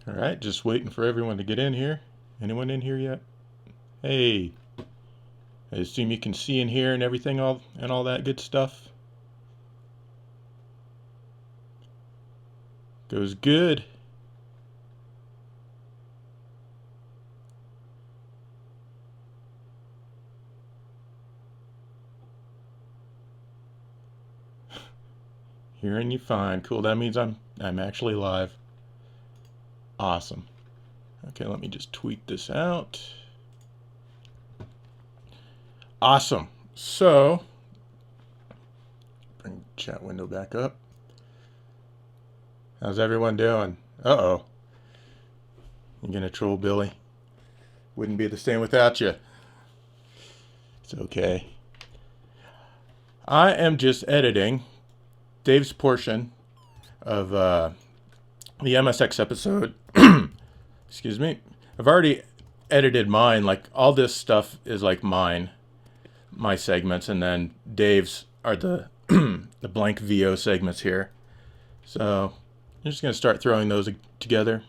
All right, just waiting for everyone to get in here. Anyone in here yet? Hey, I assume you can see and hear and everything, all that good stuff. Goes good. Hearing you fine. Cool. That means I'm actually live. Awesome. Okay, let me just tweet this out. Awesome. So, bring the chat window back up. How's everyone doing? Uh-oh. You gonna troll Billy? Wouldn't be the same without you. It's okay. I am just editing Dave's portion of the MSX episode. Excuse me. I've already edited mine. Like, all this stuff is like my segments, and then Dave's are the the blank VO segments here. So I'm just going to start throwing those together.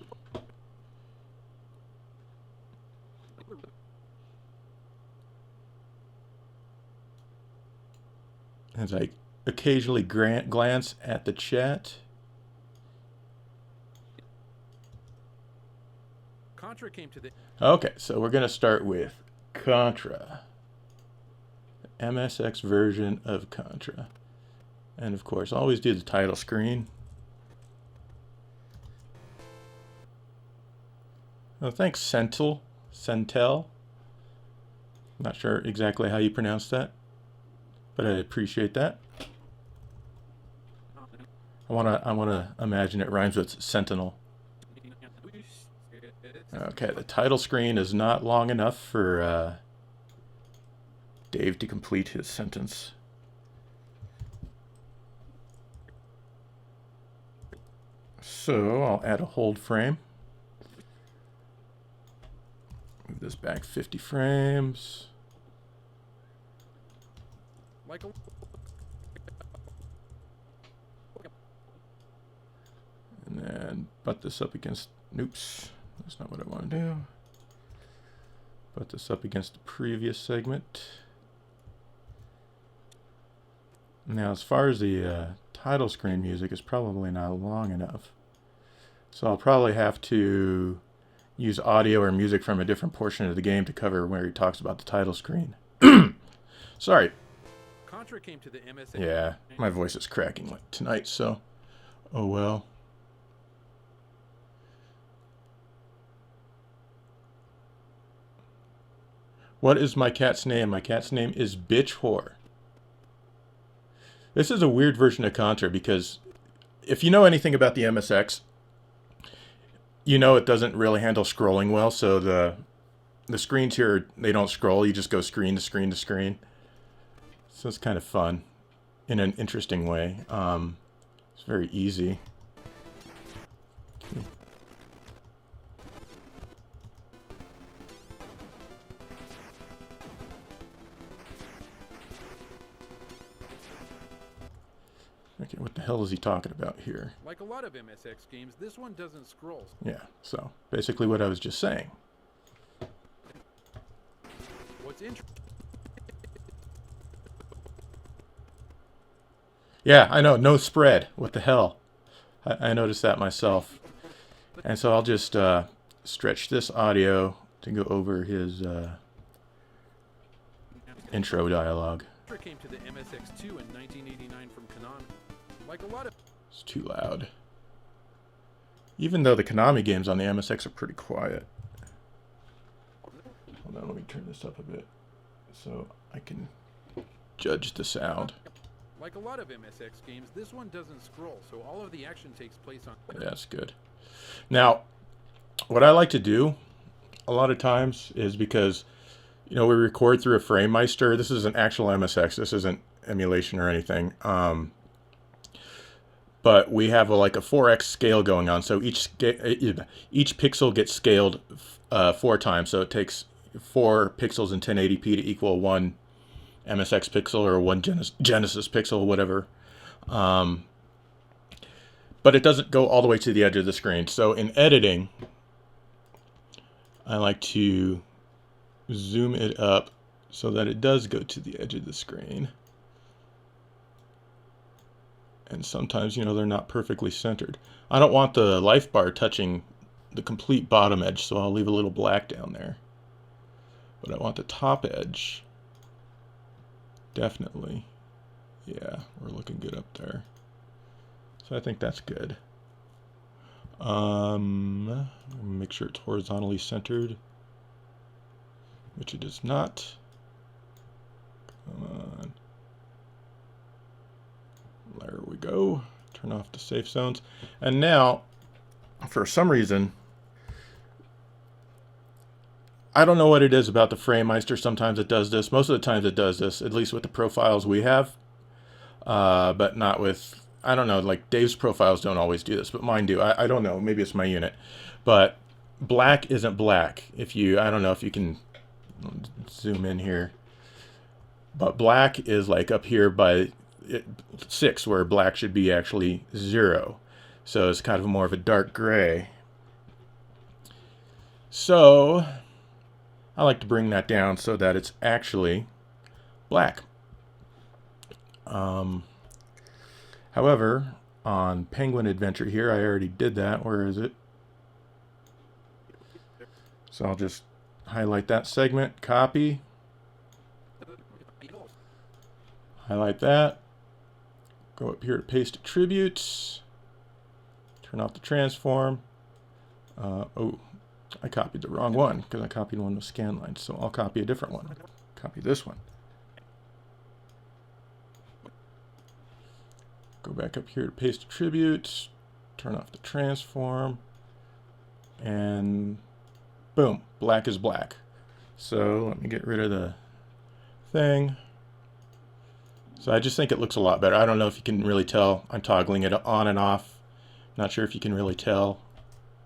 As I occasionally glance at the chat. Contra came to the... Okay, so we're going to start with Contra. The MSX version of Contra. And of course, always do the title screen. Oh, thanks, Centel. Not sure exactly how you pronounce that, but I appreciate that. I wanna imagine it rhymes with sentinel. Okay, the title screen is not long enough for Dave to complete his sentence. So I'll add a hold frame. Move this back 50 frames. And then butt this up against, oops, that's not what I want to do. Butt this up against the previous segment. Now, as far as the title screen music is probably not long enough. So I'll probably have to use audio or music from a different portion of the game to cover where he talks about the title screen. Sorry. Contra came to the MSX. Yeah, my voice is cracking tonight, so oh well. What is my cat's name? My cat's name is Bitch Whore. This is a weird version of Contra because if you know anything about the MSX, you know it doesn't really handle scrolling well, so the screens here, they don't scroll, you just go screen to screen to screen. So it's kind of fun in an interesting way. It's very easy. Okay, what the hell is he talking about here? Like a lot of MSX games, this one doesn't scroll. Yeah, so basically what I was just saying. What's interesting? Yeah, I know, no spread. What the hell? I noticed that myself. And so I'll just stretch this audio to go over his intro dialogue. Contra came to the MSX2 in 1989 from Konami. Like a lot of... It's too loud. Even though the Konami games on the MSX are pretty quiet. Hold on, let me turn this up a bit so I can judge the sound. Like a lot of MSX games, this one doesn't scroll, so all of the action takes place on... Yeah, that's good. Now, what I like to do a lot of times is because, you know, we record through a FrameMeister. This is an actual MSX. This isn't emulation or anything. But we have like a 4x scale going on. So each pixel gets scaled 4 times. So it takes 4 pixels in 1080p to equal 1 MSX pixel or 1 Genesis pixel, whatever. but it doesn't go all the way to the edge of the screen. So in editing, I like to zoom it up so that it does go to the edge of the screen. And sometimes, you know, they're not perfectly centered. I don't want the life bar touching the complete bottom edge, so I'll leave a little black down there. But I want the top edge. Definitely. Yeah, we're looking good up there. So I think that's good. Make sure it's horizontally centered, which it is not. Come on. There we go. Turn off the safe zones. And now, for some reason, I don't know what it is about the FrameMeister. Sometimes it does this. Most of the times it does this, at least with the profiles we have. But not with, I don't know, like Dave's profiles don't always do this, but mine do. I don't know. Maybe it's my unit. But black isn't black. If you, I don't know if you can zoom in here. But black is like up here by 6, where black should be actually 0. So it's kind of more of a dark gray. So I like to bring that down so that it's actually black. However, on Penguin Adventure here, I already did that. Where is it? So I'll just highlight that segment, copy, highlight that, go up here to paste attributes, turn off the transform. Oh, I copied the wrong one because I copied one with scan lines, so I'll copy a different one. Copy this one. Go back up here to paste attributes, turn off the transform, and boom, black is black. So let me get rid of the thing. So I just think it looks a lot better. I don't know if you can really tell. I'm toggling it on and off. Not sure if you can really tell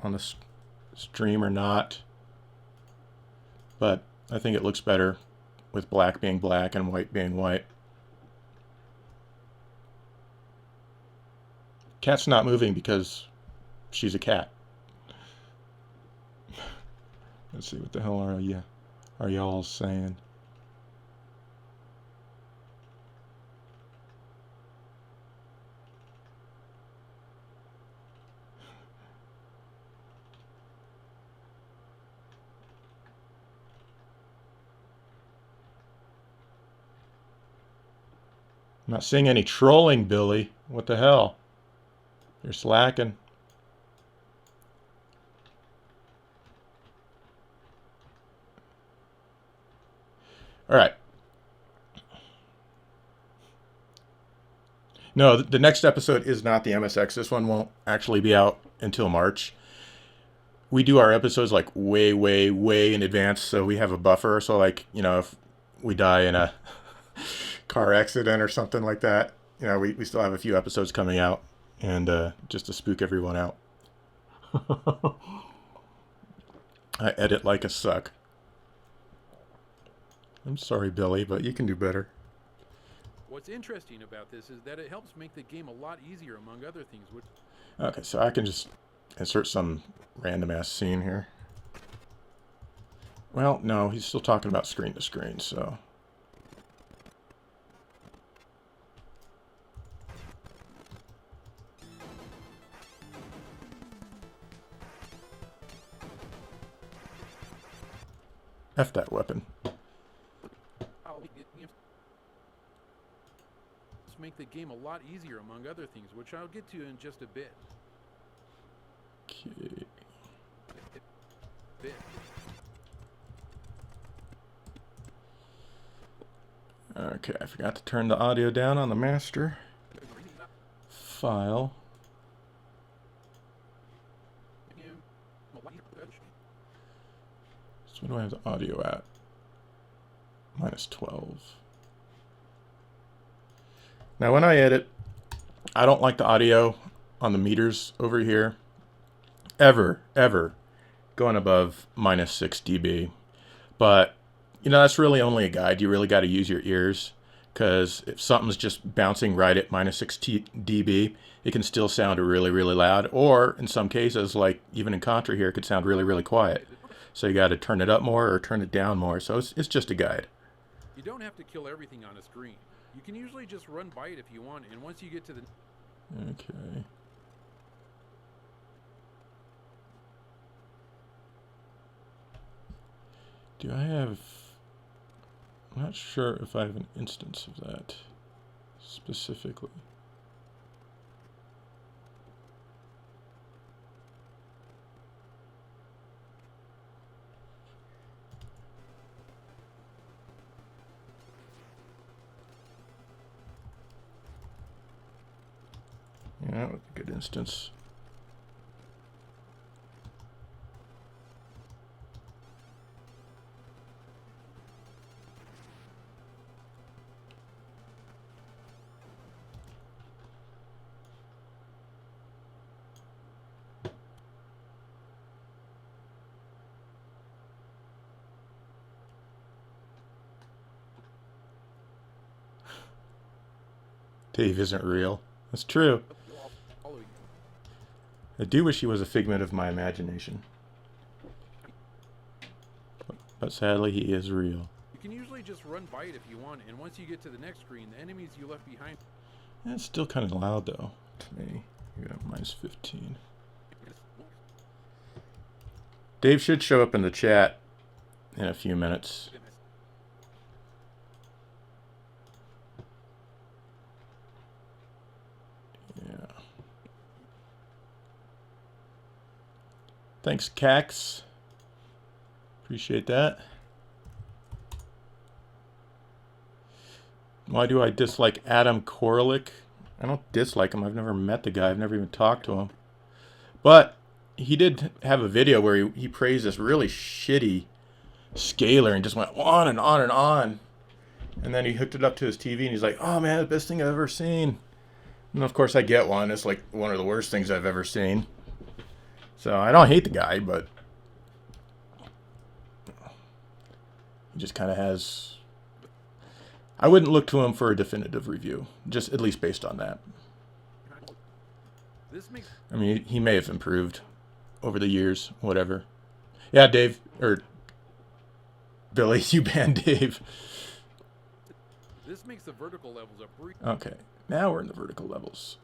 on the stream or not. But I think it looks better with black being black and white being white. Cat's not moving because she's a cat. Let's see, what the hell are y'all saying? I'm not seeing any trolling, Billy. What the hell? You're slacking. All right. No, the next episode is not the MSX. This one won't actually be out until March. We do our episodes like way, way, way in advance, so we have a buffer. So like, you know, if we die in a car accident or something like that, you know, we still have a few episodes coming out, and just to spook everyone out. I edit like a suck. I'm sorry, Billy, but you can do better. What's interesting about this is that it helps make the game a lot easier, among other things. Okay, so I can just insert some random ass scene here. Well, no, he's still talking about screen to screen, so. F that weapon. Make the game a lot easier, among other things, which I'll get to in just a bit. Okay. Okay, I forgot to turn the audio down on the master file. So what do I have the audio at? -12. Now when I edit, I don't like the audio on the meters over here ever going above -6 dB. But, you know, that's really only a guide. You really got to use your ears because if something's just bouncing right at minus 6 dB, it can still sound really, really loud. Or in some cases, like even in Contra here, it could sound really, really quiet. So you got to turn it up more or turn it down more. So it's just a guide. You don't have to kill everything on a screen. You can usually just run by it if you want, and once you get to the... Okay. Do I have... I'm not sure if I have an instance of that specifically. Yeah, that was a good instance. Dave isn't real. That's true. I do wish he was a figment of my imagination. But sadly, he is real. You can usually just run by it if you want, and once you get to the next screen, the enemies you left behind... It's still kind of loud, though, to me. You got minus 15. Dave should show up in the chat in a few minutes. Yeah. Thanks, Cax. Appreciate that. Why do I dislike Adam Koralik? I don't dislike him. I've never met the guy. I've never even talked to him. But he did have a video where he praised this really shitty scaler and just went on and on and on. And then he hooked it up to his TV and he's like, oh man, the best thing I've ever seen. And of course I get one. It's like one of the worst things I've ever seen. So I don't hate the guy, but he just kind of has... I wouldn't look to him for a definitive review, just at least based on that. I mean, he may have improved over the years, whatever. Yeah, Dave, or Billy, you banned Dave. This makes the vertical levels a... Okay, now we're in the vertical levels.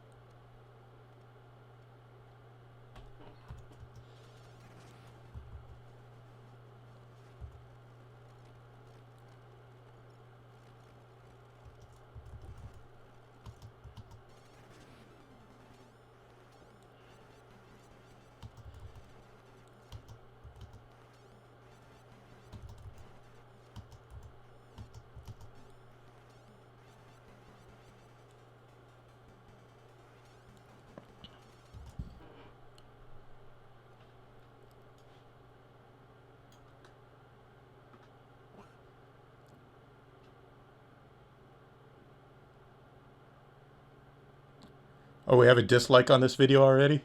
Oh, we have a dislike on this video already?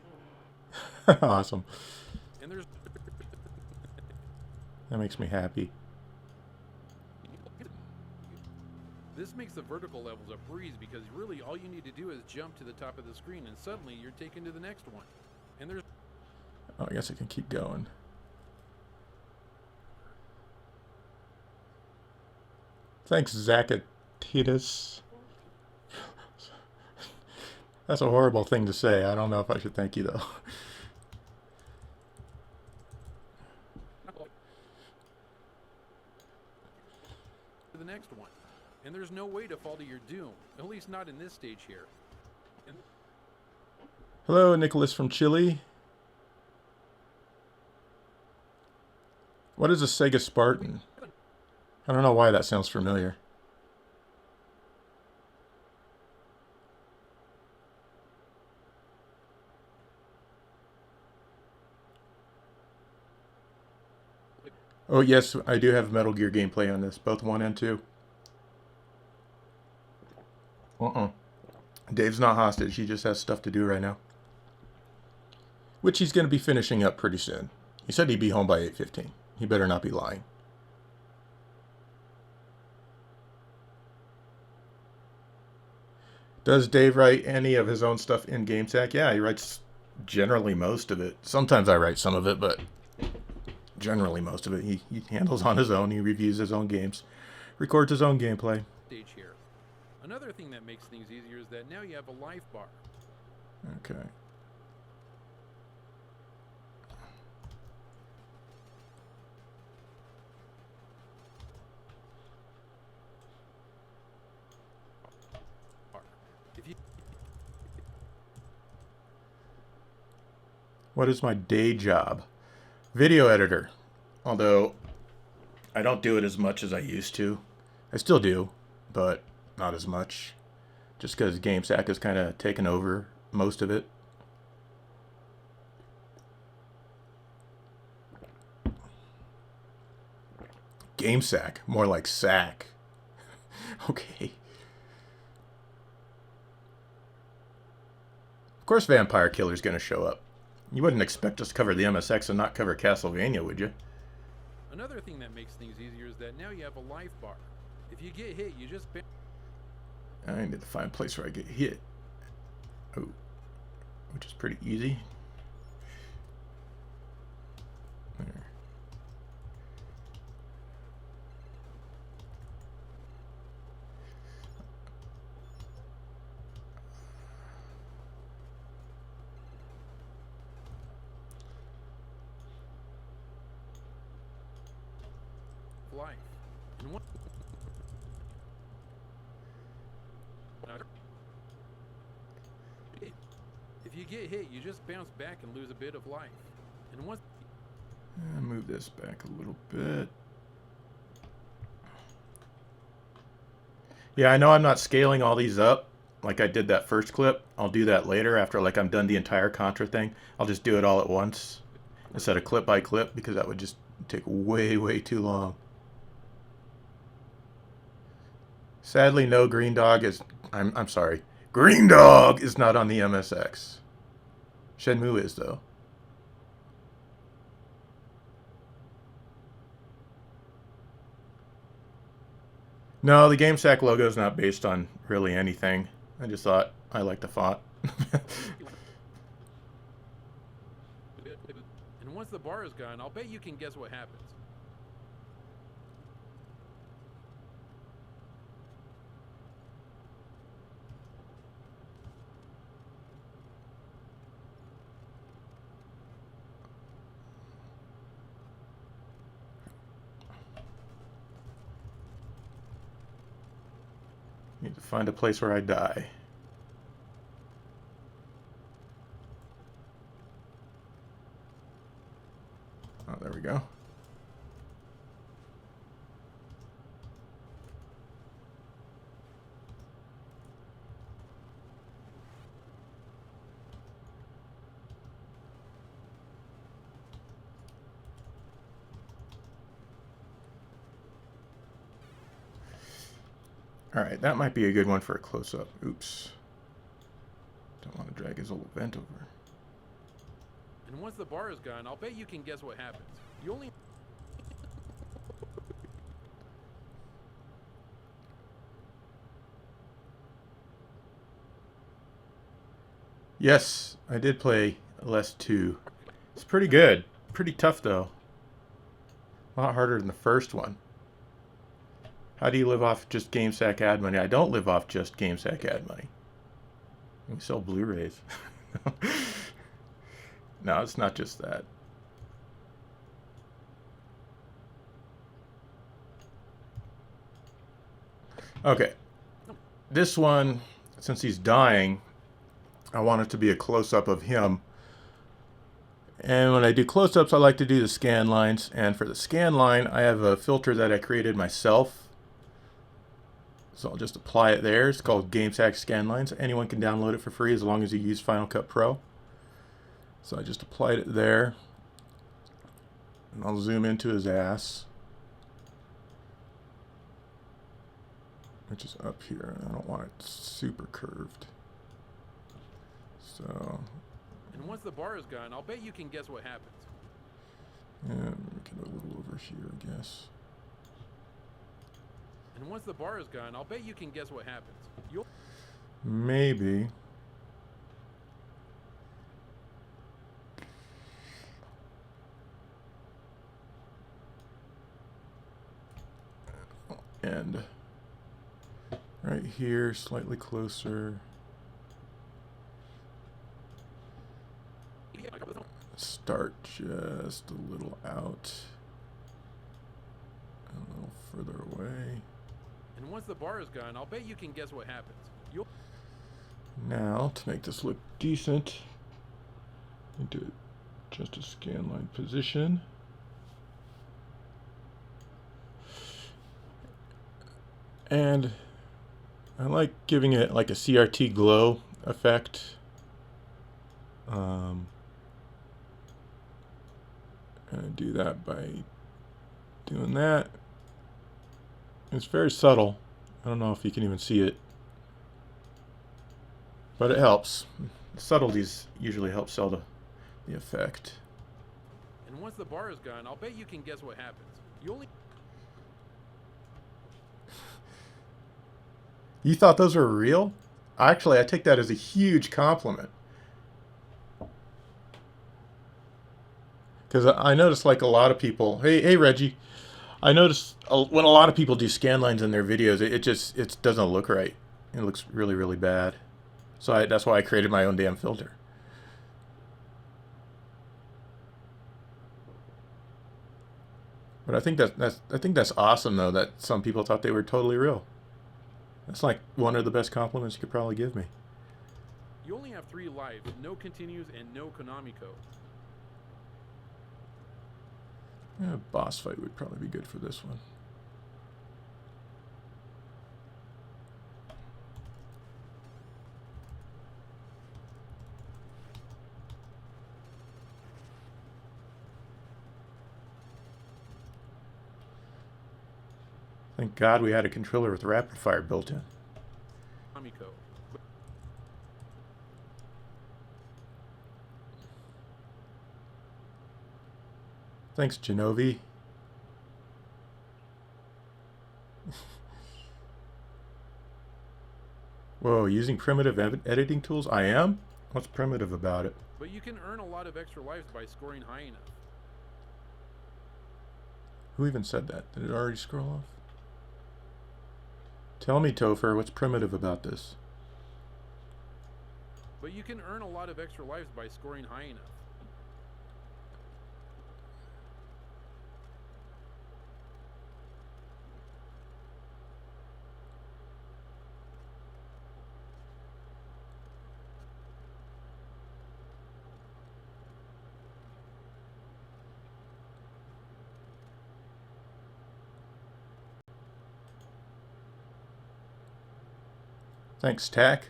Awesome. And there's... That makes me happy. This makes the vertical levels a breeze because really all you need to do is jump to the top of the screen and suddenly you're taken to the next one. And there's... Oh, I guess I can keep going. Thanks, Zacatitas. That's a horrible thing to say. I don't know if I should thank you, though. The next one. And there's no way to fall to your doom. At least not in this stage here. And... Hello, Nicholas from Chile. What is a Sega Spartan? I don't know why that sounds familiar. Oh yes, I do have Metal Gear gameplay on this, both 1 and 2. Dave's not hostage, he just has stuff to do right now. Which he's going to be finishing up pretty soon. He said he'd be home by 8:15. He better not be lying. Does Dave write any of his own stuff in GameSack? Yeah, he writes generally most of it. Sometimes I write some of it, but generally most of it he handles on his own. He reviews his own games, records his own gameplay. Stage here. Another thing that makes things easier is that now you have a life bar. Okay. If you What is my day job? Video editor. Although I don't do it as much as I used to. I still do, but not as much. Just because GameSack has kind of taken over most of it. GameSack, more like sack. Okay. Of course Vampire Killer's going to show up. You wouldn't expect us to cover the MSX and not cover Castlevania, would you? Another thing that makes things easier is that now you have a life bar. If you get hit, you just I need to find a place where I get hit. Oh, which is pretty easy. There. life. And one if you get hit, you just bounce back and lose a bit of life. And once Move this back a little bit. Yeah, I know I'm not scaling all these up like I did that first clip. I'll do that later after like I'm done the entire Contra thing. I'll just do it all at once instead of clip by clip because that would just take way too long. Sadly, no Green Dog is... I'm sorry. Green Dog is not on the MSX. Shenmue is, though. No, the GameSack logo is not based on really anything. I just thought I liked the font. and once the bar is gone, I'll bet you can guess what happens. Need to find a place where I die. Oh, there we go. Alright, that might be a good one for a close-up. Oops. Don't want to drag his old vent over. And once the bar is gone, I'll bet you can guess what happens. You only... Yes, I did play Less 2. It's pretty good. Pretty tough, though. A lot harder than the first one. How do you live off just GameSack ad money? I don't live off just GameSack ad money. We sell Blu-rays. No, it's not just that. Okay. This one, since he's dying, I want it to be a close-up of him. And when I do close-ups, I like to do the scan lines. And for the scan line, I have a filter that I created myself. So I'll just apply it there. It's called GameSack Scan Lines. Anyone can download it for free as long as you use Final Cut Pro. So I just applied it there. And I'll zoom into his ass, which is up here. I don't want it super curved. So... And once the bar is gone, I'll bet you can guess what happens. yeah, make it a little over here, I guess. And once the bar is gone, I'll bet you can guess what happens. You'll... Maybe. And right here, slightly closer. Start just a little out. A little further away. And once the bar is gone, I'll bet you can guess what happens. You'll Now, to make this look decent, do just a scan line position. And I like giving it like a CRT glow effect. And I do that by doing that. It's very subtle. I don't know if you can even see it, but it helps. Subtleties usually help sell the effect. And once the bar is gone, I'll bet you can guess what happens. You only You thought those were real? Actually, I take that as a huge compliment. Because I notice like a lot of people, hey Reggie, I notice when a lot of people do scan lines in their videos, it doesn't look right. It looks really, really bad. So that's why I created my own damn filter. But I think that's awesome though that some people thought they were totally real. That's like one of the best compliments you could probably give me. You only have 3 lives, no continues, and no Konami code. Yeah, boss fight would probably be good for this one. Thank God we had a controller with rapid fire built in. Konami code. Thanks, Genovi. Whoa, using primitive editing tools? I am? What's primitive about it? But you can earn a lot of extra lives by scoring high enough. Who even said that? Did it already scroll off? Tell me, Topher, what's primitive about this? But you can earn a lot of extra lives by scoring high enough. Thanks, Tack.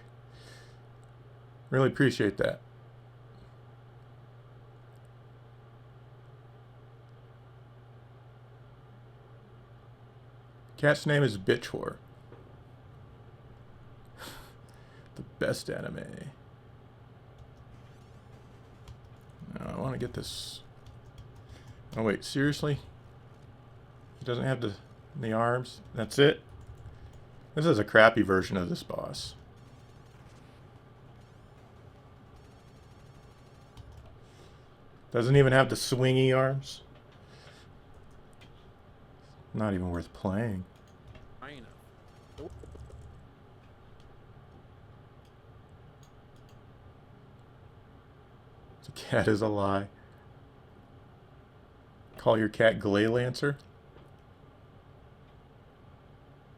Really appreciate that. Cat's name is Bitch Whore. The best anime. Now, I want to get this. Oh wait, seriously? He doesn't have the arms? That's it? This is a crappy version of this boss. Doesn't even have the swingy arms. Not even worth playing. High enough. The cat is a lie. Call your cat Glaylancer?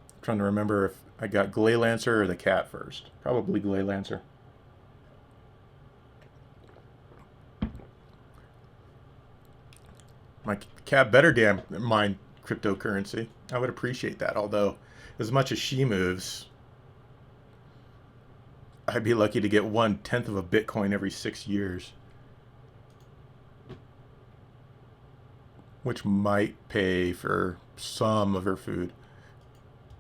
I'm trying to remember if I got Glaylancer or the cat first. Probably Glaylancer. My cat better damn mine cryptocurrency. I would appreciate that. Although, as much as she moves, I'd be lucky to get 1/10 of a Bitcoin every 6 years. Which might pay for some of her food.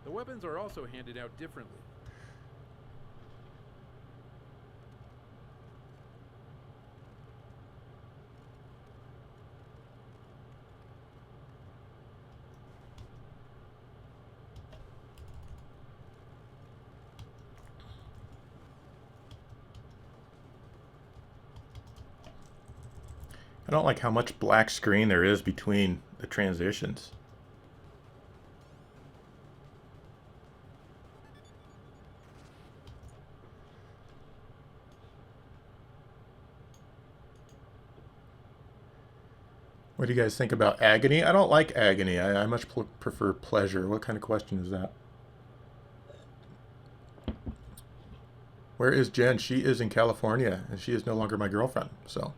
The weapons are also handed out differently. I don't like how much black screen there is between the transitions. What do you guys think about agony? I don't like agony. I much prefer pleasure. What kind of question is that? Where is Jen? She is in California, and she is no longer my girlfriend. So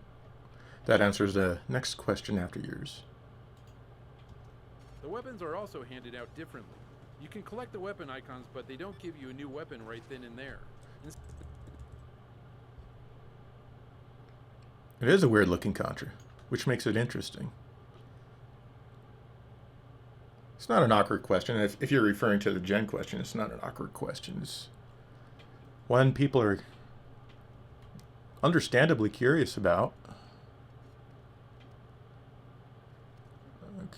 that answers the next question after yours. The weapons are also handed out differently. You can collect the weapon icons, but they don't give you a new weapon right then and there. It is a weird looking Contra, which makes it interesting. It's not an awkward question. If you're referring to the Gen question, it's not an awkward question. It's one people are understandably curious about.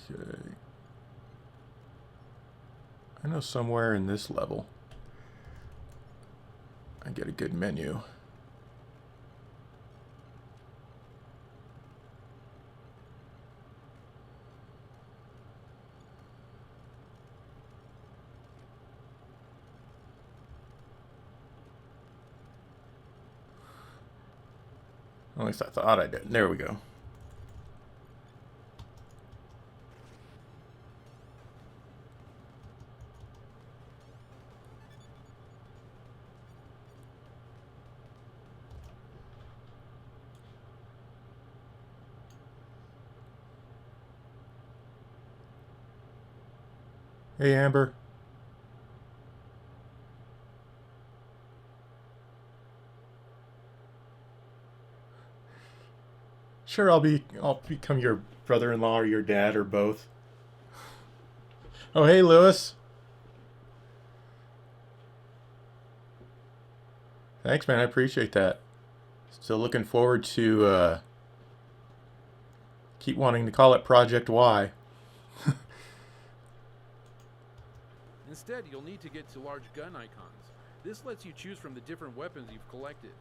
Okay. I know somewhere in this level I get a good menu. At least I thought I did. There we go. Hey, Amber. Sure, I'll become your brother-in-law or your dad or both. Oh, hey, Lewis. Thanks, man. I appreciate that. Still looking forward to keep wanting to call it Project Y. Instead, you'll need to get to large gun icons. This lets you choose from the different weapons you've collected.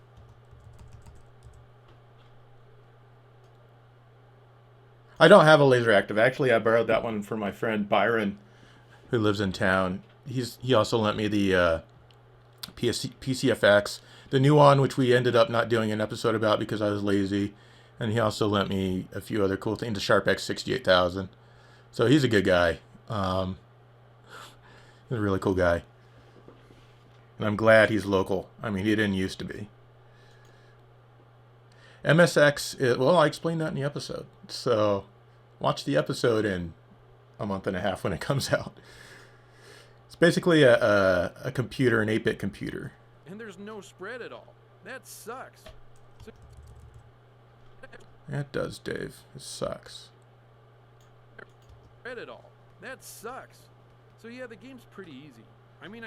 I don't have a laser active. Actually, I borrowed that one from my friend Byron, who lives in town. He also lent me the PCFX, the new one, which we ended up not doing an episode about because I was lazy. And he also lent me a few other cool things, the Sharp X 68,000. So he's a good guy. He's a really cool guy. And I'm glad he's local. I mean, he didn't used to be. MSX, well, I explained that in the episode. So watch the episode in a month and a half when it comes out. It's basically a computer, an 8-bit computer. And there's no spread at all. That sucks. It does, Dave. It sucks. Spread at all. That sucks. So yeah, the game's pretty easy. I mean,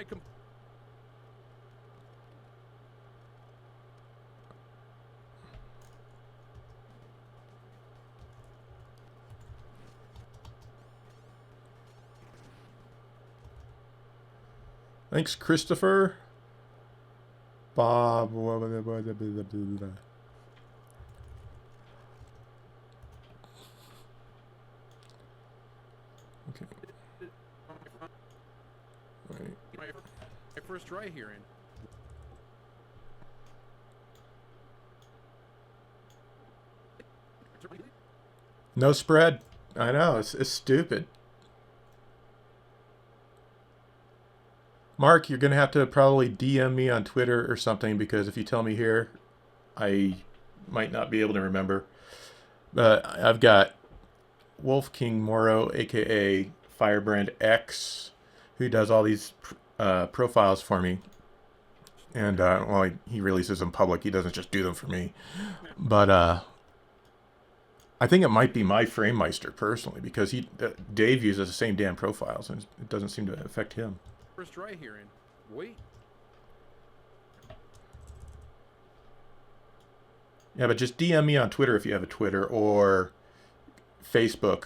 Thanks, Christopher. Bob. Okay. my first try here, and No spread. I know, it's stupid. Mark, you're going to have to probably DM me on Twitter or something, because if you tell me here, I might not be able to remember. But I've got Wolf King Moro, aka Firebrand X, who does all these profiles for me. And, well, he releases them public. He doesn't just do them for me. But I think it might be my FrameMeister, personally, because Dave uses the same damn profiles, and it doesn't seem to affect him. first try here, and wait. Yeah, but just DM me on Twitter if you have a Twitter, or Facebook,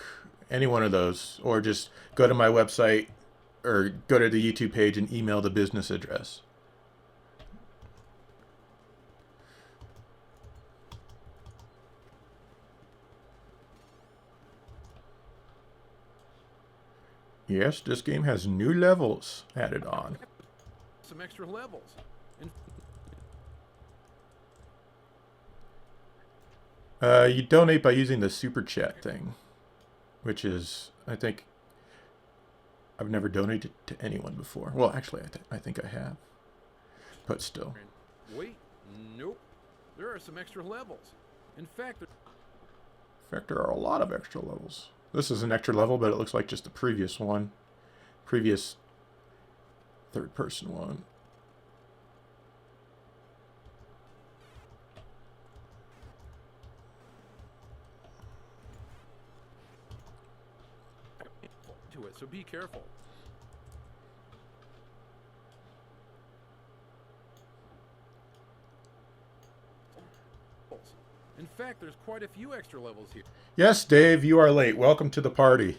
any one of those. Or just go to my website, or go to the YouTube page and email the business address. Yes, this game has new levels added on. Some extra levels. You donate by using the super chat thing, which is, I think, I've never donated to anyone before. Well, actually, I think I have, but still. Wait, nope. There are some extra levels. In fact, there are a lot of extra levels. This is an extra level, but it looks like just the previous one. Previous third-person one. to it, so be careful. In fact, there's quite a few extra levels here. Yes, Dave, you are late. Welcome to the party.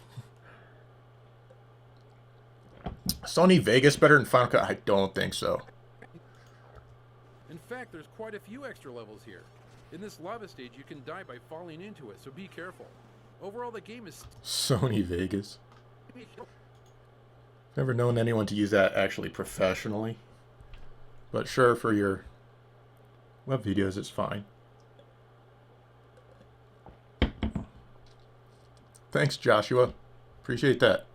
Sony Vegas better than Final Cut? I don't think so. In fact, there's quite a few extra levels here. In this lava stage, you can die by falling into it, so be careful. Overall, the game is... Sony Vegas. Never known anyone to use that actually professionally. But sure, for your web videos, it's fine. Thanks, Joshua. Appreciate that.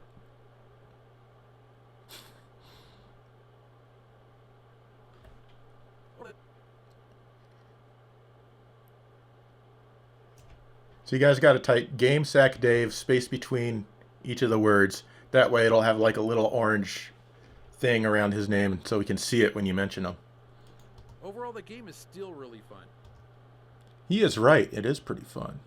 So you guys got to type GameSack Dave space between each of the words. That way it'll have like a little orange thing around his name so we can see it when you mention him. Overall, the game is still really fun. He is right. It is pretty fun.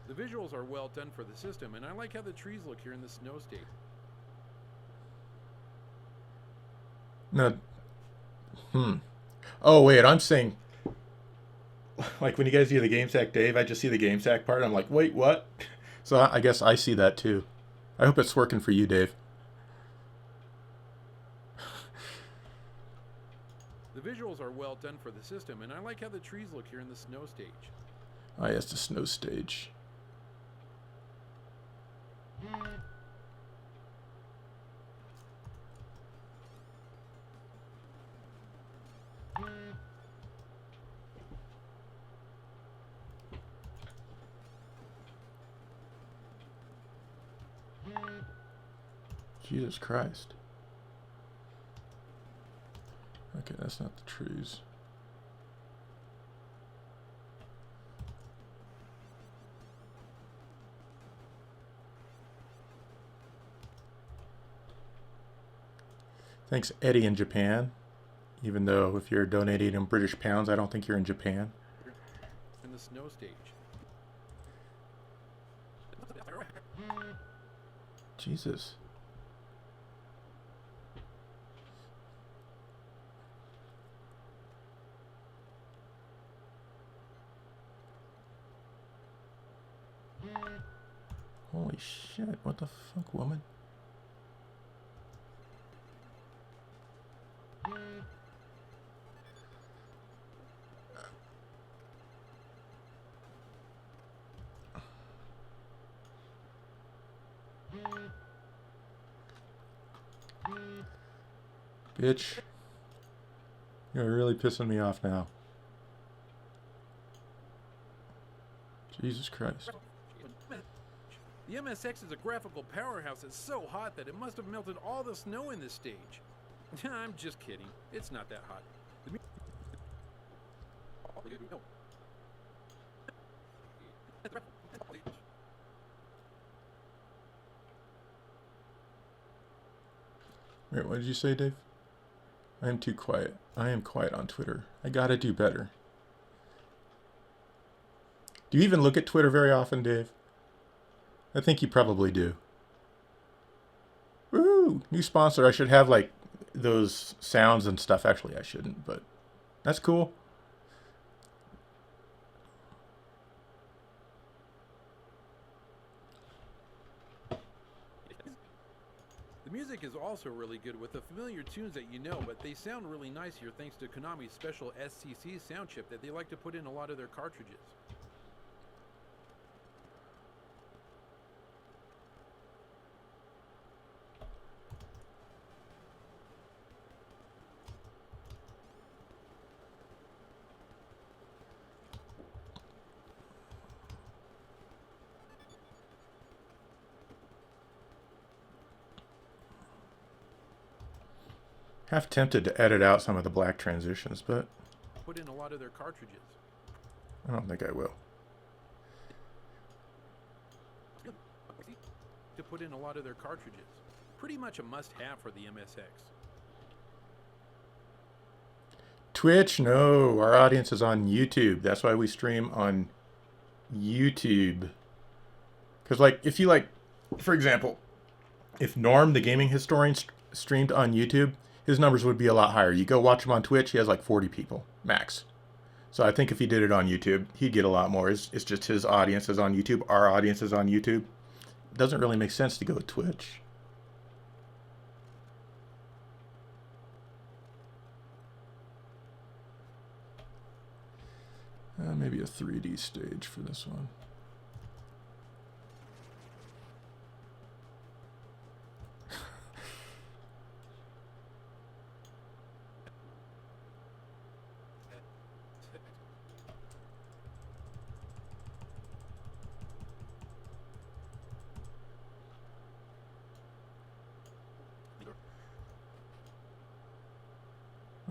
The visuals are well done for the system, and I like how the trees look here in the snow state. No. Oh, wait, I'm saying... Like, when you guys see the GameSack Dave, I just see the GameSack part. I'm like, wait, what? So I guess I see that, too. I hope it's working for you, Dave. The visuals are well done for the system, and I like how the trees look here in the snow stage. Ah, yes, the snow stage. Jesus Christ. Okay, that's not the trees. Thanks, Eddie in Japan. Even though if you're donating in British pounds, I don't think you're in Japan. In the snow stage. Jesus. Holy shit, what the fuck, woman? Bitch. You're really pissing me off now. Jesus Christ. The MSX is a graphical powerhouse. It's so hot that it must have melted all the snow in this stage. I'm just kidding. It's not that hot. Wait, what did you say, Dave? I am too quiet. I am quiet on Twitter. I gotta do better. Do you even look at Twitter very often, Dave? I think you probably do. Woo! New sponsor. I should have, like, those sounds and stuff. Actually, I shouldn't, but that's cool. The music is also really good with the familiar tunes that you know, but they sound really nice here thanks to Konami's special SCC sound chip that they like to put in a lot of their cartridges. Half tempted to edit out some of the black transitions, but Put in a lot of their cartridges. I don't think I will. To put in a lot of their cartridges. Pretty much a must-have for the MSX. Twitch? No, our audience is on YouTube. That's why we stream on YouTube. Because, like, if you, like, for example, if Norm, the gaming historian, streamed on YouTube, his numbers would be a lot higher. You go watch him on Twitch, he has like 40 people, max. So I think if he did it on YouTube, he'd get a lot more. It's just his audience is on YouTube. Our audience is on YouTube. It doesn't really make sense to go with Twitch. Maybe a 3D stage for this one.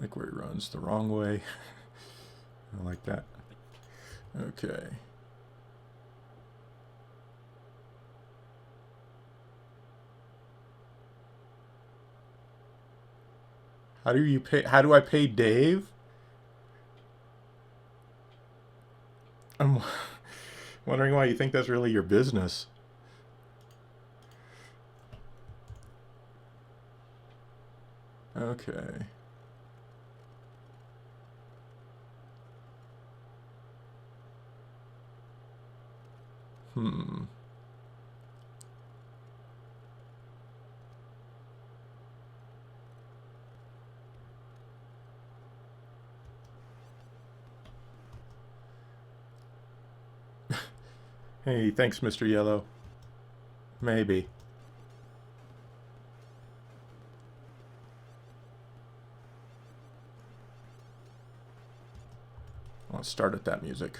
Like where he runs the wrong way. I like that. Okay. How do I pay Dave? I'm wondering why you think that's really your business. Okay. Hey, thanks, Mr. Yellow. Maybe. Let's start at that music.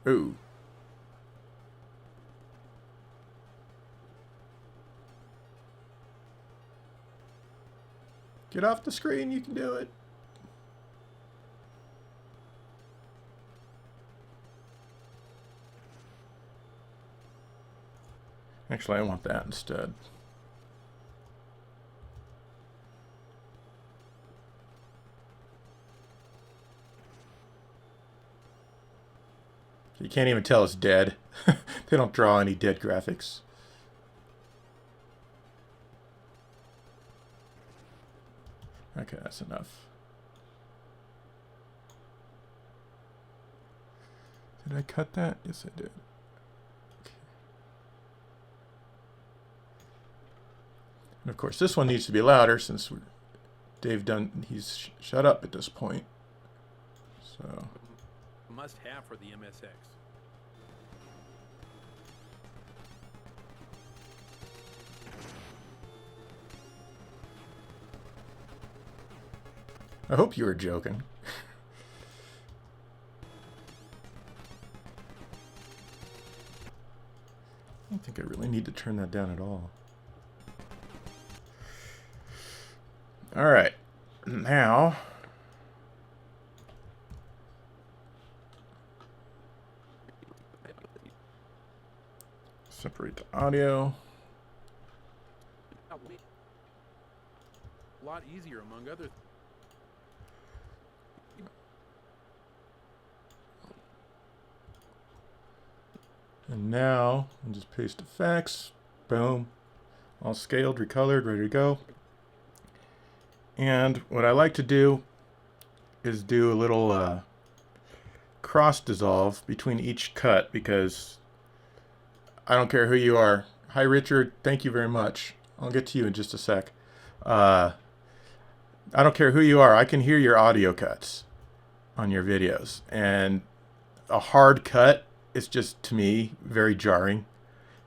Ooh. Get off the screen, you can do it. Actually, I want that instead. You can't even tell it's dead. They don't draw any dead graphics. Okay, that's enough. Did I cut that? Yes, I did. Okay. And of course, this one needs to be louder since he's shut up at this point. So. Must have for the MSX. I hope you were joking. I don't think I really need to turn that down at all. All right, now separate the audio. A lot easier among other. And now I'll just paste effects. Boom. All scaled, recolored, ready to go. And what I like to do is do a little cross dissolve between each cut because I don't care who you are. Hi, Richard. Thank you very much. I'll get to you in just a sec. I don't care who you are. I can hear your audio cuts on your videos. And a hard cut is just, to me, very jarring.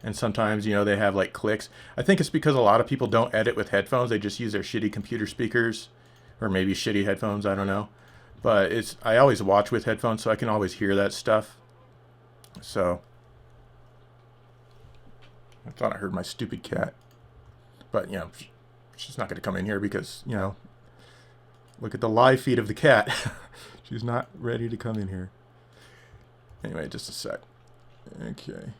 And sometimes, you know, they have like clicks. I think it's because a lot of people don't edit with headphones. They just use their shitty computer speakers or maybe shitty headphones. I don't know. But I always watch with headphones, so I can always hear that stuff. So I thought I heard my stupid cat. But, you know, she's not going to come in here because, you know, look at the live feed of the cat. She's not ready to come in here. Anyway, just a sec. Okay.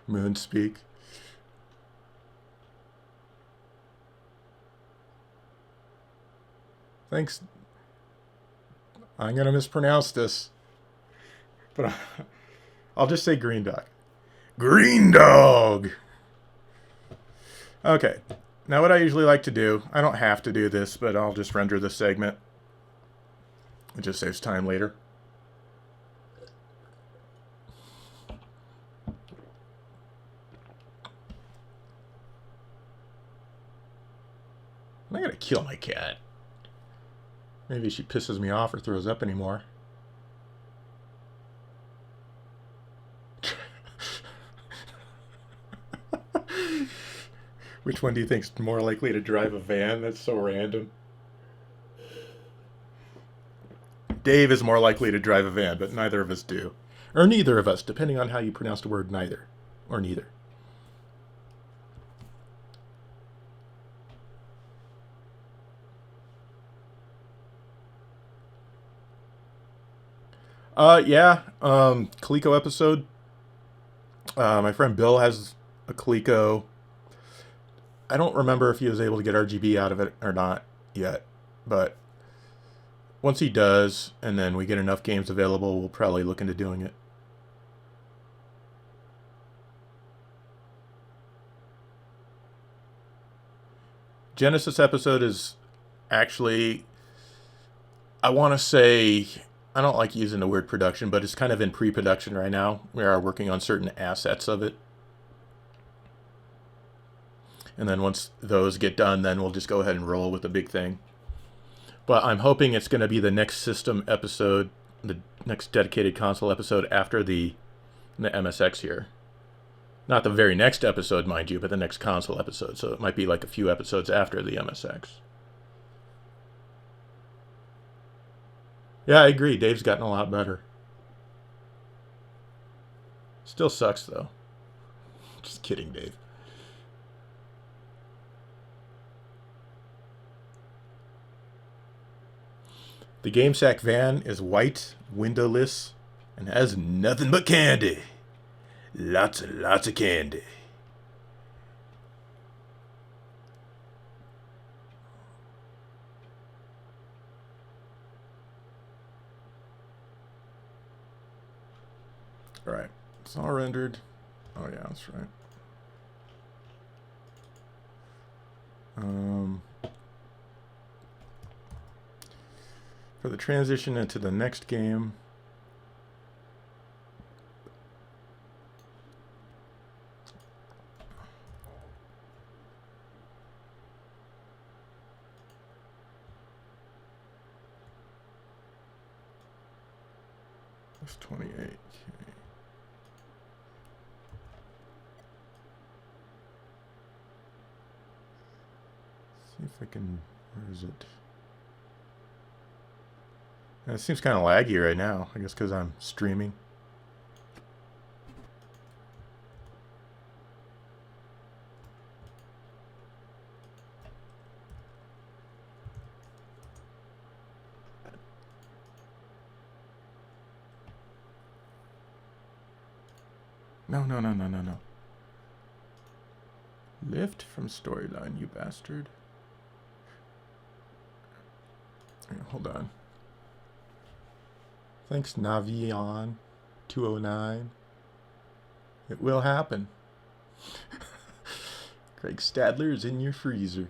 Moonspeak. Thanks. I'm going to mispronounce this. But I'll just say green dog. Green dog! Okay. Now what I usually like to do, I don't have to do this, but I'll just render this segment. It just saves time later. I'm not going to kill my cat. Maybe she pisses me off or throws up anymore. Which one do you think is more likely to drive a van? That's so random. Dave is more likely to drive a van, but neither of us do. Or neither of us, depending on how you pronounce the word neither. Or neither. Yeah. Coleco episode. My friend Bill has a Coleco. I don't remember if he was able to get RGB out of it or not yet. But once he does, and then we get enough games available, we'll probably look into doing it. Genesis episode is actually, I want to say, I don't like using the word production, but it's kind of in pre-production right now. We are working on certain assets of it. And then once those get done, then we'll just go ahead and roll with the big thing. But I'm hoping it's going to be the next system episode, the next dedicated console episode after the MSX here. Not the very next episode, mind you, but the next console episode. So it might be like a few episodes after the MSX. Yeah, I agree. Dave's gotten a lot better. Still sucks, though. Just kidding, Dave. The GameSack van is white, windowless, and has nothing but candy. Lots and lots of candy. Alright, it's all rendered. Oh yeah, that's right. For the transition into the next game, it's 28. Okay. See if I can. Where is it? It seems kind of laggy right now. I guess because I'm streaming. No. Lift from storyline, you bastard. Hold on. Thanks, Navion209. It will happen. Craig Stadler is in your freezer.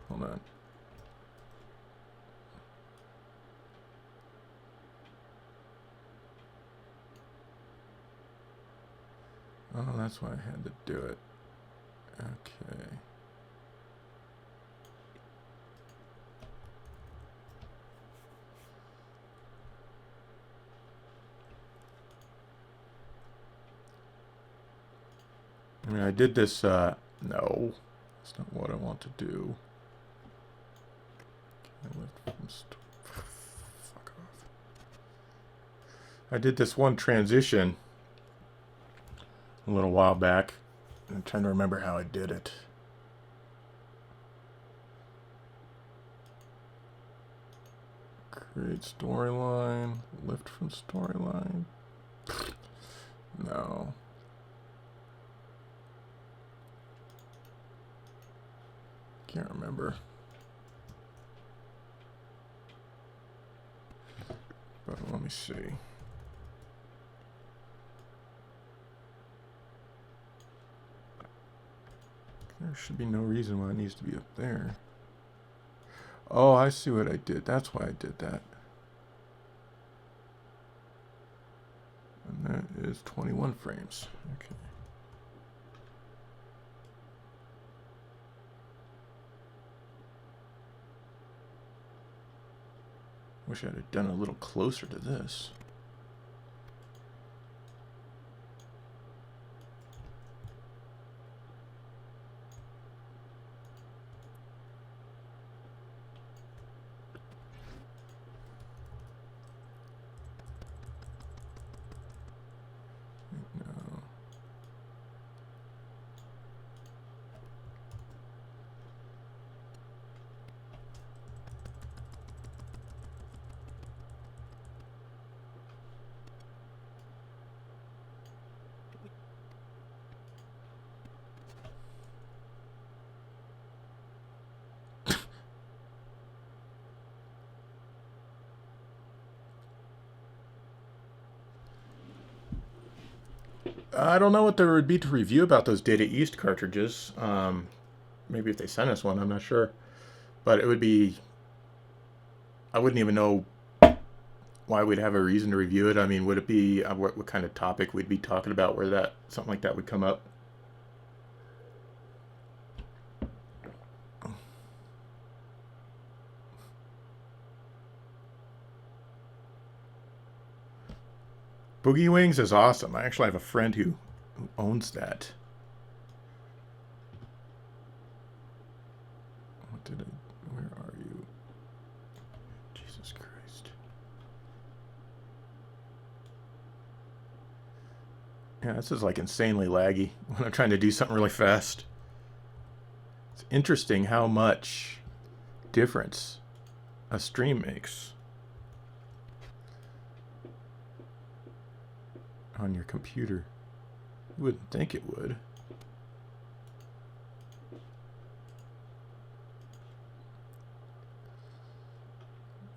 Hold on. Oh, that's why I had to do it. Okay. I mean, I did this, no. That's not what I want to do. Fuck off. I did this one transition a little while back. I'm trying to remember how I did it. Create storyline, lift from storyline. No. Can't remember. But let me see. There should be no reason why it needs to be up there. Oh, I see what I did. That's why I did that. And that is 21 frames. Okay. Wish I'd have done a little closer to this. No. I don't know what there would be to review about those Data East cartridges. Maybe if they sent us one, I'm not sure. But it would be... I wouldn't even know why we'd have a reason to review it. I mean, would it be... what kind of topic we'd be talking about where that something like that would come up? Boogie Wings is awesome. I actually have a friend who owns that. What did I... Where are you? Jesus Christ. Yeah, this is like insanely laggy when I'm trying to do something really fast. It's interesting how much difference a stream makes on your computer. You wouldn't think it would.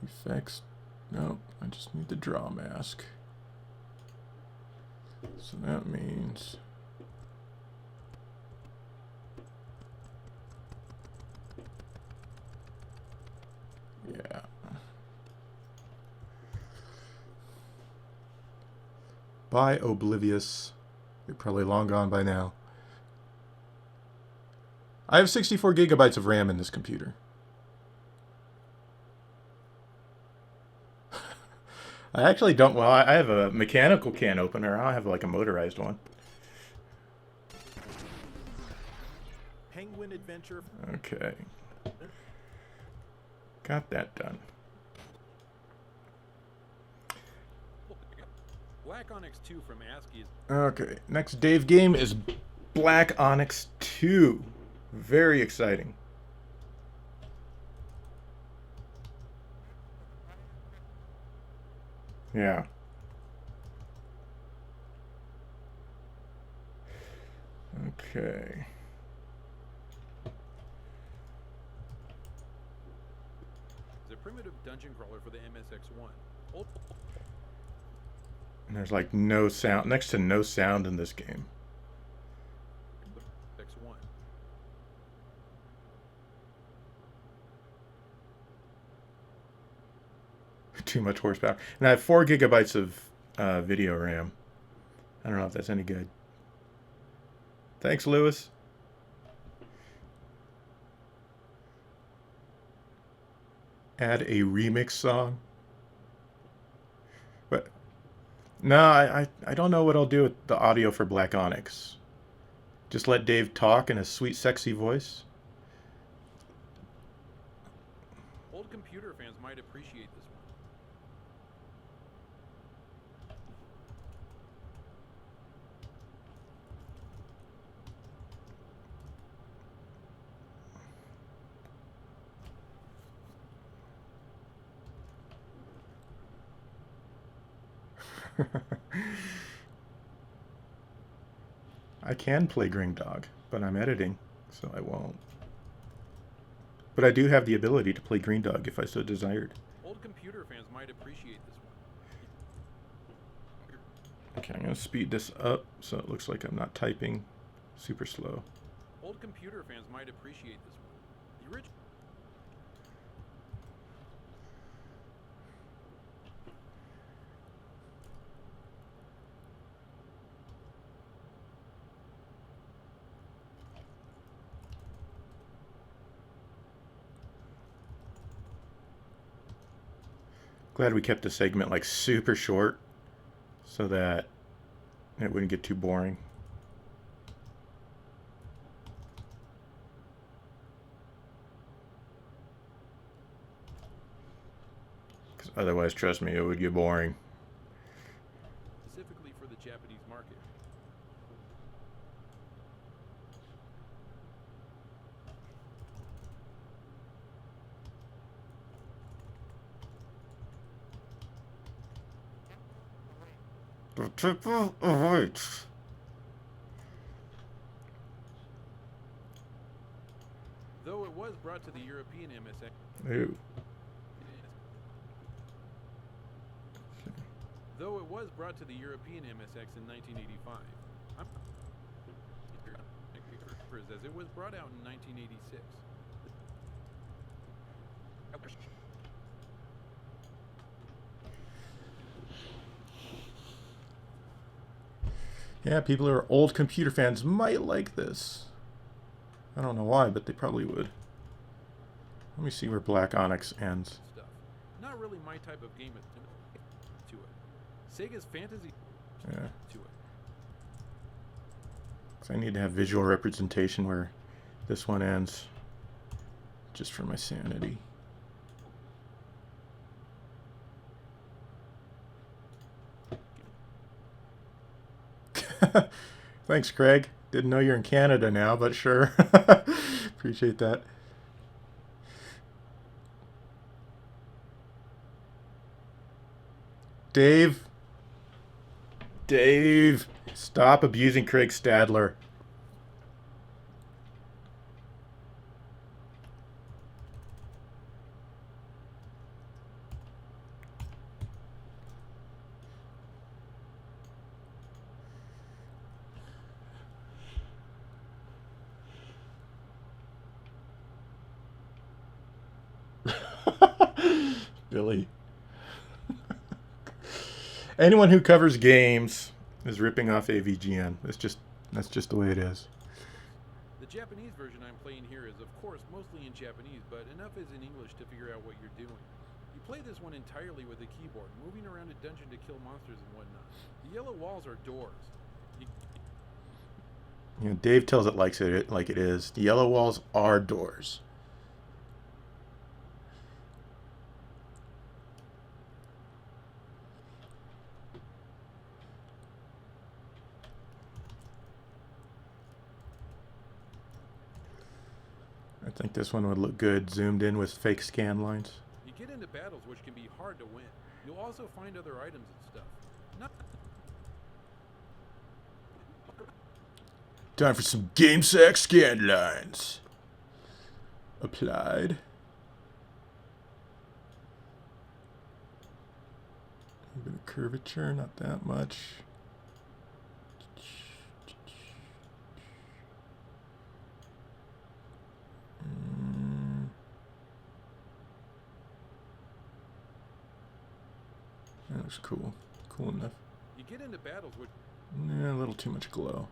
Effects. No, I just need the draw mask. So that means... Yeah. Bye, Oblivious. You're probably long gone by now. I have 64 gigabytes of RAM in this computer. I actually don't... Well, I have a mechanical can opener. I have like a motorized one. Penguin Adventure. Okay. Got that done. Black Onyx 2 from ASCII is... Okay, next Dave game is Black Onyx 2. Very exciting. Yeah. Okay. The primitive dungeon crawler for the MSX1. Old And there's like no sound, next to no sound in this game. X1. Too much horsepower. And I have 4 gigabytes of video RAM. I don't know if that's any good. Thanks, Lewis. Add a remix song. But no, I don't know what I'll do with the audio for Black Onyx. Just let Dave talk in a sweet, sexy voice. Old computer fans might appreciate this one. I can play Green Dog, but I'm editing, so I won't. But I do have the ability to play Green Dog if I so desired. Old computer fans might appreciate this one. Okay, I'm going to speed this up so it looks like I'm not typing super slow. Old computer fans might appreciate this one. The original. Glad we kept the segment like super short so that it wouldn't get too boring. Because otherwise, trust me, it would get boring. Specifically for the Japanese market. The triple awaits. Though it was brought to the European MSX. Ew. Though it was brought to the European MSX in 1985. As it was brought out in 1986. Yeah, people who are old computer fans might like this. I don't know why, but they probably would. Let me see where Black Onyx ends. Stuff. Not really my type of game to it. Sega's fantasy Yeah. to it. 'Cause I need to have visual representation where this one ends. Just for my sanity. Thanks, Craig. Didn't know you're in Canada now, but sure. Appreciate that. Dave. Dave. Stop abusing Craig Stadler. Billy. Anyone who covers games is ripping off AVGN. That's just the way it is. The Japanese version I'm playing here is, of course, mostly in Japanese, but enough is in English to figure out what you're doing. You play this one entirely with a keyboard, moving around a dungeon to kill monsters and whatnot. The yellow walls are doors. You know, Dave tells it like it is. The yellow walls are doors. I think this one would look good zoomed in with fake scan lines. You get into battles which can be hard to win. You'll also find other items and stuff. Time for some game sack scan lines. Applied. A bit of curvature, not that much. That looks cool. Cool enough. You get into battles with... Yeah, a little too much glow.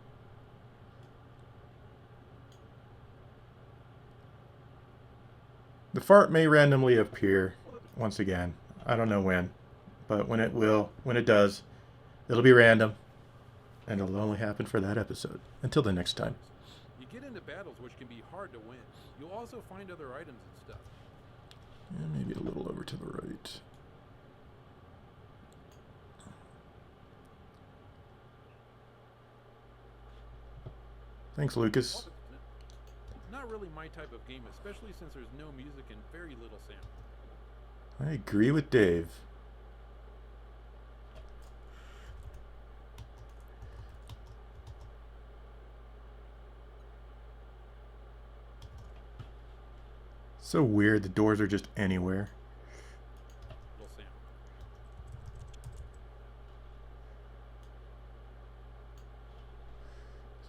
The fart may randomly appear once again. I don't know when, but when it does, it'll be random, and it'll only happen for that episode. Until the next time. You get into battles which can be hard to win. You'll also find other items and stuff. Yeah, maybe a little over to the right. Thanks, Lucas. Not really my type of game, especially since there's no music and very little sound. I agree with Dave. So weird, the doors are just anywhere. Little sound.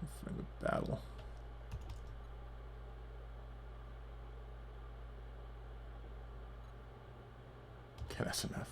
Let's find a battle. Okay, that's enough.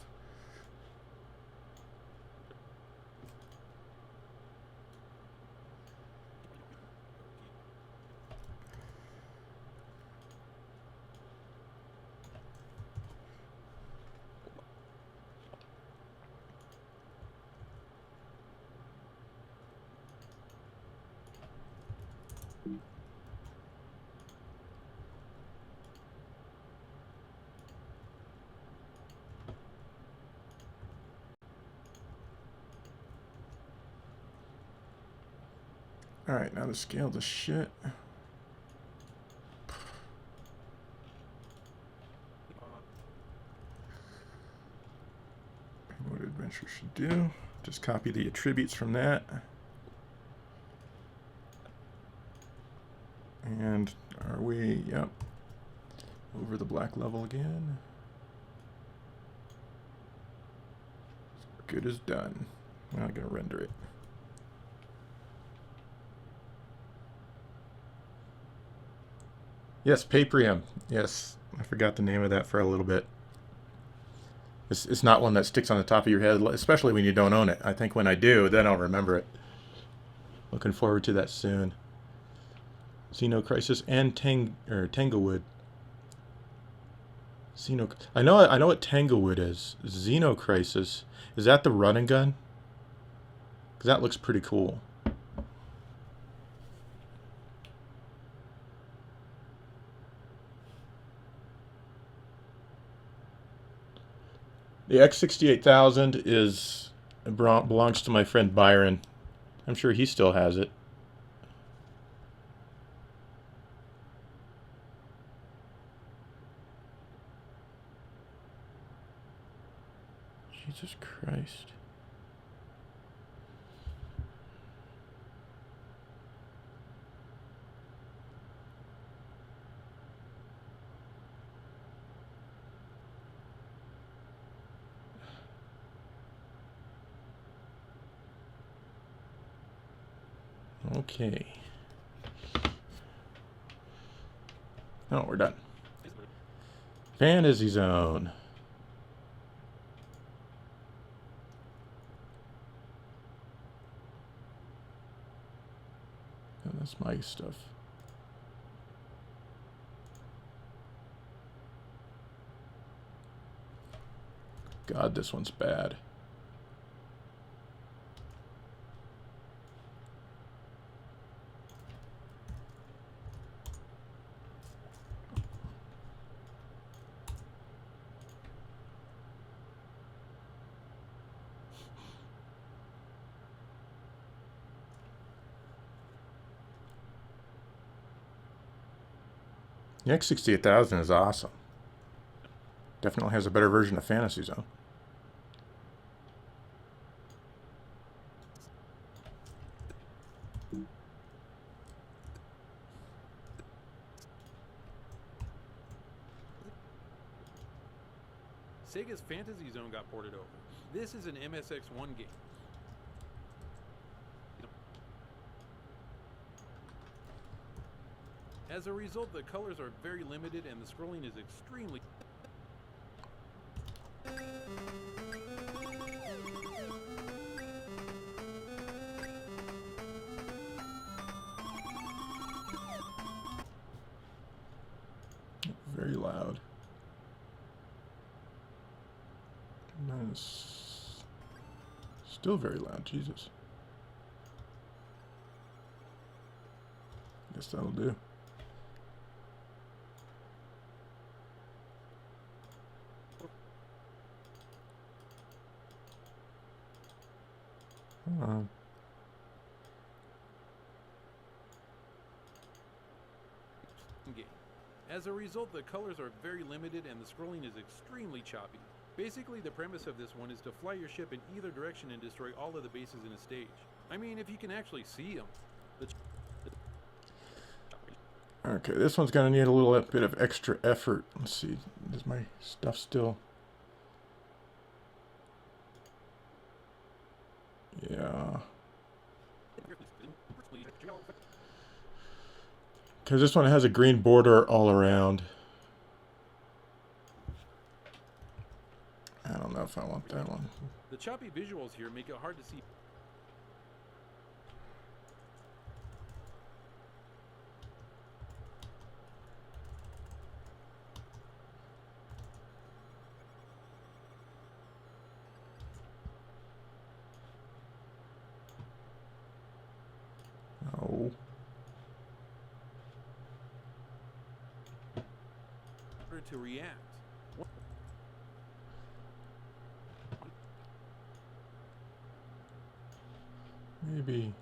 Alright, now to scale the shit. What adventure should do. Just copy the attributes from that. And are we, yep, over the black level again. Good as done. I'm not going to render it. Yes, Paprium. Yes, I forgot the name of that for a little bit. It's not one that sticks on the top of your head, especially when you don't own it. I think when I do, then I'll remember it. Looking forward to that soon. Xeno Crisis and Tanglewood. I know what Tanglewood is. Xeno Crisis. Is that the run and gun? Because that looks pretty cool. The X68000 belongs to my friend Byron. I'm sure he still has it. Jesus Christ. Okay. Oh, we're done. Fantasy Zone. Oh, that's my stuff. God, this one's bad. The X68000 is awesome. Definitely has a better version of Fantasy Zone. Sega's Fantasy Zone got ported over. This is an MSX1 game. As a result, the colors are very limited and the scrolling is extremely... Very loud. Nice. Still very loud, Jesus. Guess that'll do. game. As a result, the colors are very limited and the scrolling is extremely choppy. Basically, the premise of this one is to fly your ship in either direction and destroy all of the bases in a stage. I mean, if you can actually see them. Okay, this one's going to need a little bit of extra effort. Let's see, is my stuff still... Yeah. Because this one has a green border all around. I don't know if I want that one. The choppy visuals here make it hard to see. Oh. To react. Maybe.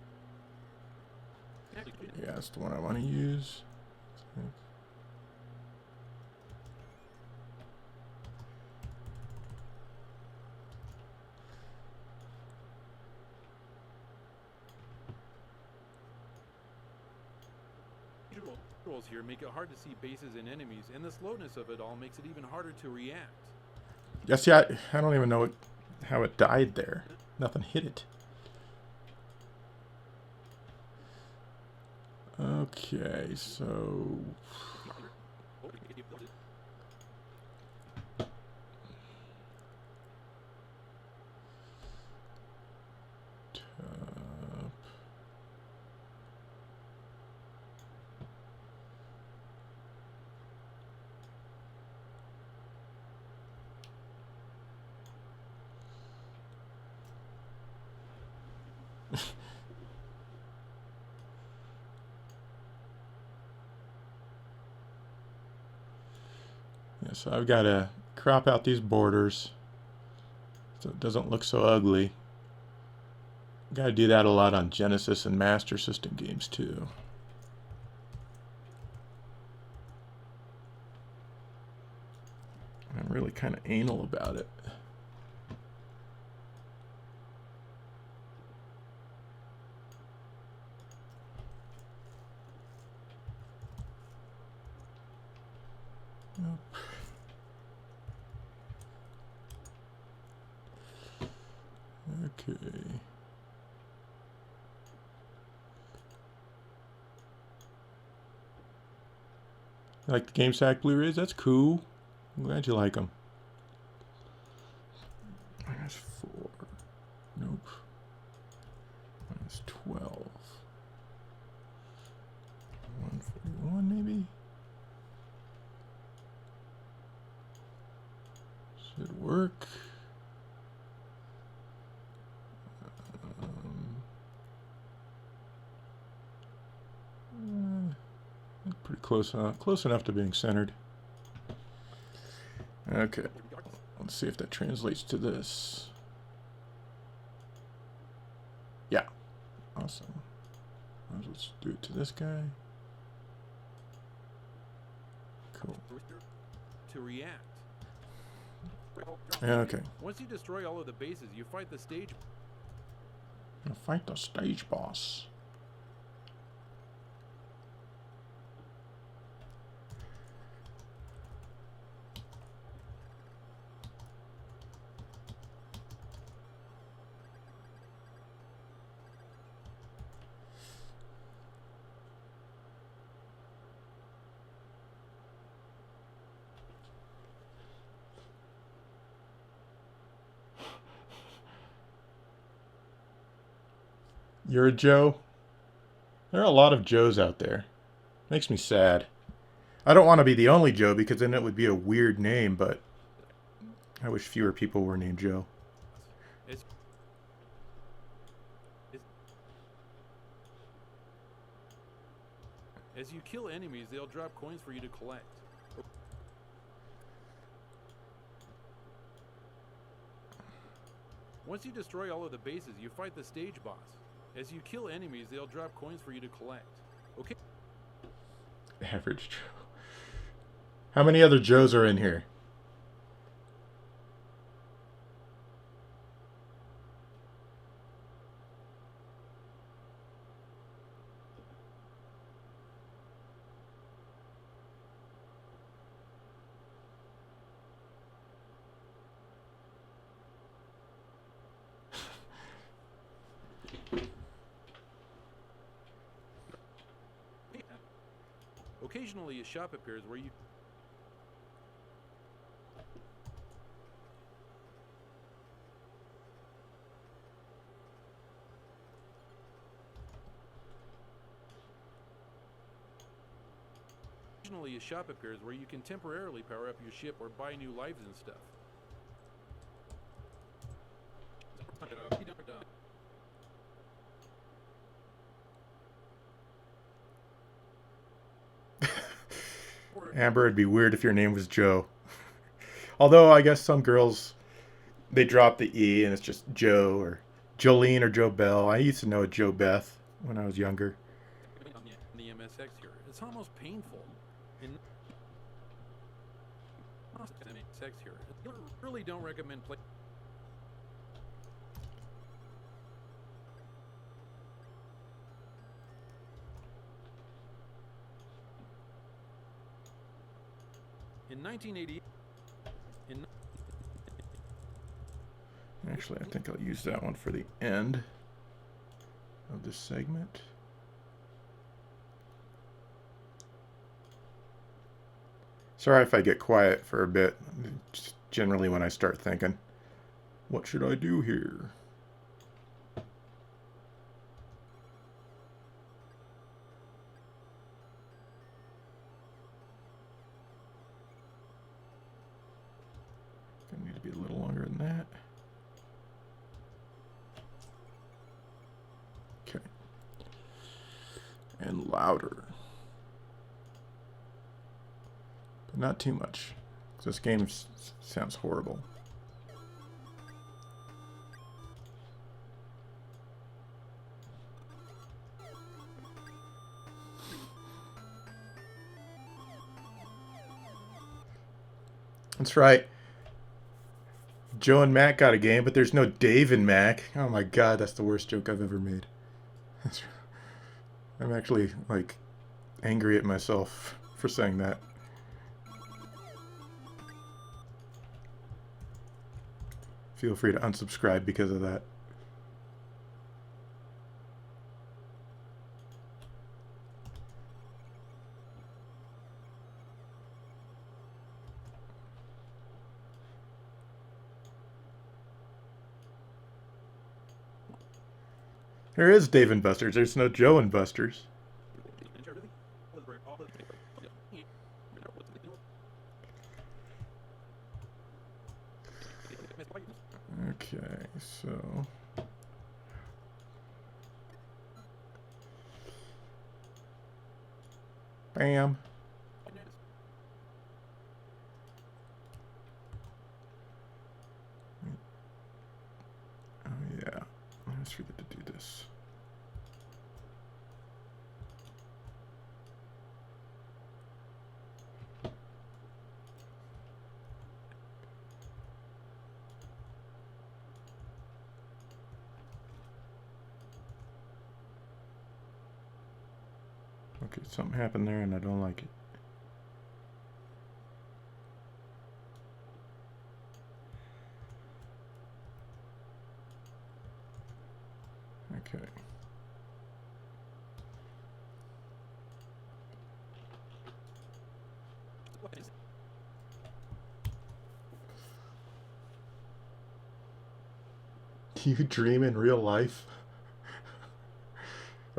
Yeah, that's the one I want to use. Visuals here make it hard to see bases and enemies, and the slowness of it all makes it even harder to react. Yes, yeah, I don't even know how it died there. Nothing hit it. Okay, so... Yeah, so I've got to crop out these borders so it doesn't look so ugly. Got to do that a lot on Genesis and Master System games too. I'm really kind of anal about it. Nope. Okay. You like the GameSack Blu-rays? That's cool. I'm glad you like them. Minus 4. Nope. Minus 12. 141 maybe? Should work. Pretty close enough to being centered. Okay, let's see if that translates to this. Yeah, awesome. Let's do it to this guy. Cool. To react. Okay. Once you destroy all of the bases, you fight the stage. I'll fight the stage boss. You're a Joe? There are a lot of Joes out there. Makes me sad. I don't want to be the only Joe because then it would be a weird name, but I wish fewer people were named Joe. As, as you kill enemies, they'll drop coins for you to collect. Once you destroy all of the bases, you fight the stage boss. As you kill enemies, they'll drop coins for you to collect. Okay. Average Joe. How many other Joes are in here? Occasionally, a shop appears where you... Occasionally, a shop appears where you can temporarily power up your ship or buy new lives and stuff. Amber, it'd be weird if your name was Joe. Although I guess some girls, they drop the E and it's just Joe or Jolene or Joe Bell. I used to know a Joe Beth when I was younger. The MSX here, it's almost painful. In MSX here, you really don't recommend play. In 1980. Actually, I think I'll use that one for the end of this segment. Sorry if I get quiet for a bit. Just generally when I start thinking, what should I do here? Gonna need to be a little longer than that. Okay. And louder. But not too much. This game sounds horrible. That's right. Joe and Mac got a game, but there's no Dave and Mac. Oh my god, that's the worst joke I've ever made. I'm actually, like, angry at myself for saying that. Feel free to unsubscribe because of that. There is Dave and Buster's. There's no Joe and Buster's. Okay, so... Bam. Oh yeah, I always forget to do this. Okay, something happened there and I don't like it. Okay. Do you dream in real life?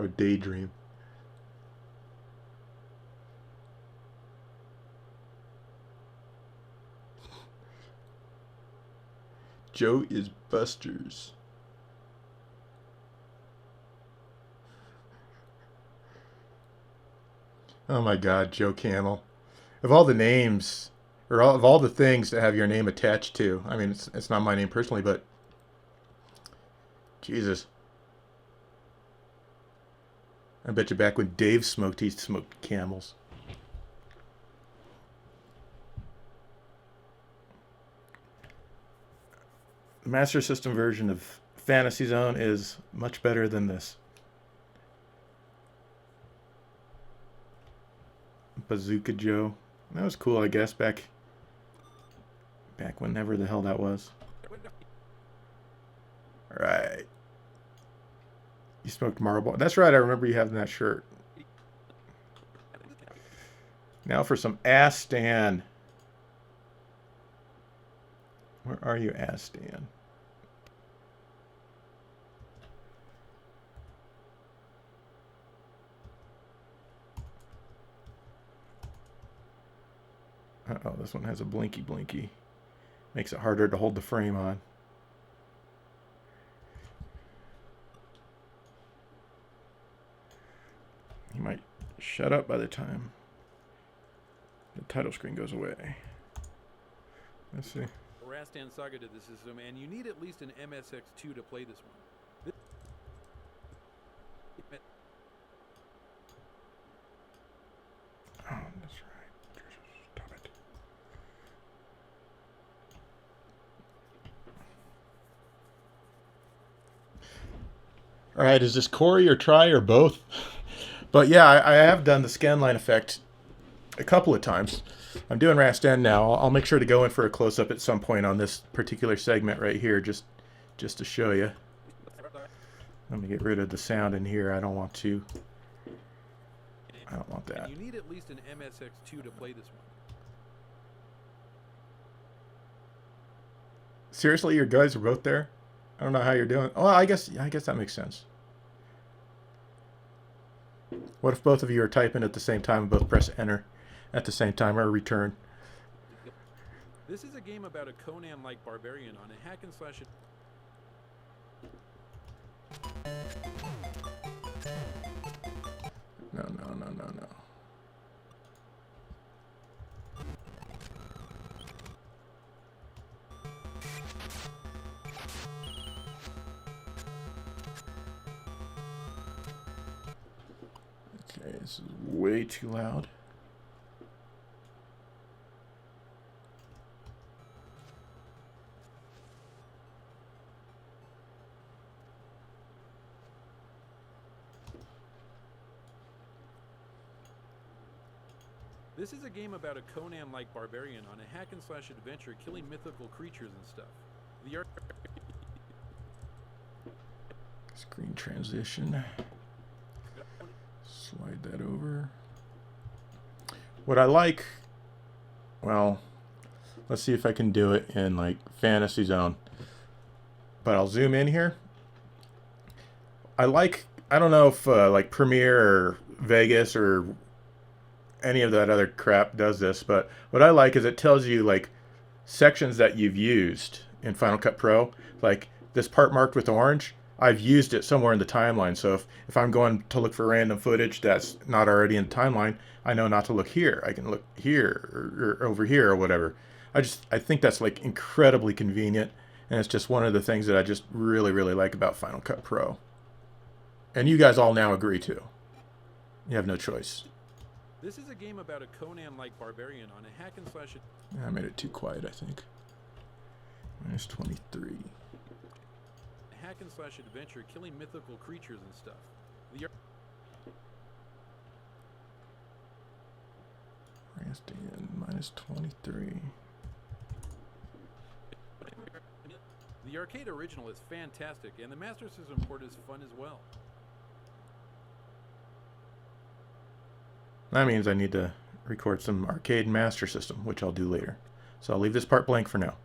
Or daydream. Joe is Buster's. Oh my God, Joe Camel. Of all the names, or of all the things to have your name attached to, I mean, it's not my name personally, but Jesus. I bet you back when Dave smoked, he smoked Camels. The Master System version of Fantasy Zone is much better than this. Bazooka Joe. That was cool, I guess, back whenever the hell that was. Alright. You smoked Marlboro. That's right, I remember you having that shirt. Now for some Astan. Where are you, Astan? Uh-oh, this one has a blinky. Makes it harder to hold the frame on. You might shut up by the time the title screen goes away. Let's see. Rastan Saga to the system, and you need at least an MSX2 to play this one. Oh, that's right. Stop it. All right, is this Corey or Try or both? But yeah, I have done the scanline effect a couple of times. I'm doing Rastan now. I'll make sure to go in for a close-up at some point on this particular segment right here, just to show you. Let me get rid of the sound in here. I don't want that. You need at least an MSX2 to play this one. Seriously, your guys are both there? I don't know how you're doing. Oh, I guess that makes sense. What if both of you are typing at the same time and both press enter at the same time, or return? This is a game about a Conan-like barbarian on a hack and slash. No. Okay, this is way too loud. This is a game about a Conan-like barbarian on a hack and slash adventure, killing mythical creatures and stuff. The Screen transition. Slide that over. What I like, well, let's see if I can do it in like Fantasy Zone. But I'll zoom in here. I don't know if like Premiere or Vegas or any of that other crap does this, but what I like is it tells you like sections that you've used in Final Cut Pro. Like this part marked with orange, I've used it somewhere in the timeline. So if I'm going to look for random footage that's not already in the timeline, I know not to look here. I can look here or over here or whatever. I think that's like incredibly convenient, and it's just one of the things that I just really like about Final Cut Pro. And you guys all now agree too. You have no choice. This is a game about a Conan-like barbarian on a hack and slash. I made it too quiet, I think. Minus 23. Hack and slash adventure, killing mythical creatures and stuff. The minus 23. The arcade original is fantastic, and the Master System port is fun as well. That means I need to record some arcade Master System, which I'll do later. So I'll leave this part blank for now.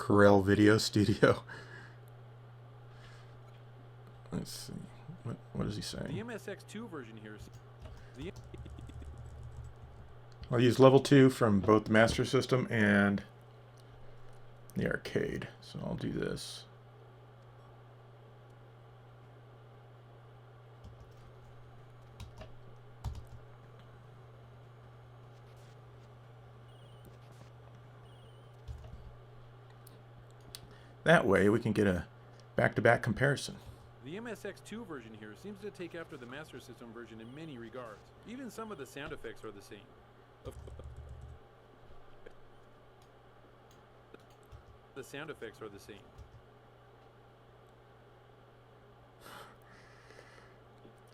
Corel Video Studio. Let's see. What is he The saying? MSX2 version here. The I'll use level 2 from both the Master System and the arcade. So I'll do this. That way we can get a back-to-back comparison. The MSX2 version here seems to take after the Master System version in many regards. Even some of the sound effects are the same. The sound effects are the same.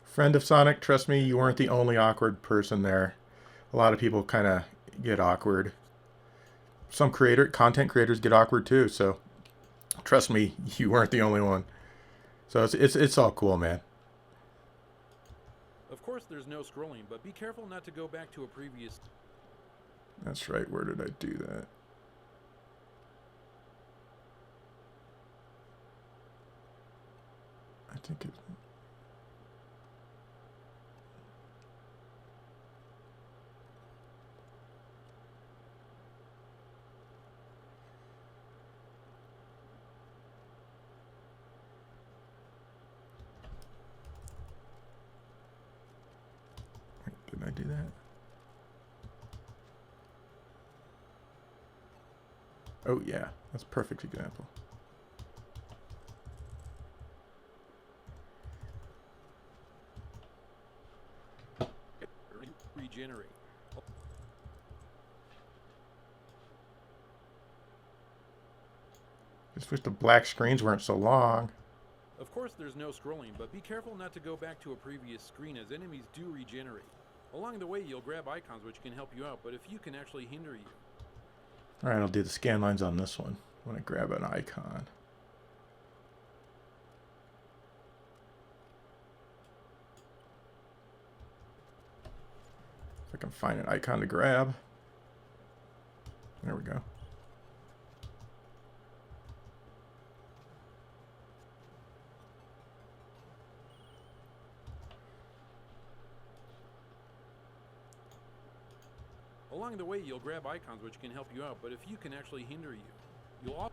Friend of Sonic, trust me, you weren't the only awkward person there. A lot of people kind of get awkward. Some content creators get awkward too, so trust me, you weren't the only one. So it's all cool, man. Of course there's no scrolling, but be careful not to go back to a previous... That's right, where did I do that? I think it... Did I do that? Oh yeah, that's a perfect example. Regenerate. Just wish the black screens weren't so long. Of course there's no scrolling, but be careful not to go back to a previous screen as enemies do regenerate. Along the way you'll grab icons which can help you out, but a few can actually hinder you. Alright, I'll do the scan lines on this one when I grab an icon. If I can find an icon to grab. There we go. Along the way you'll grab icons which can help you out, but a few can actually hinder you. You'll all...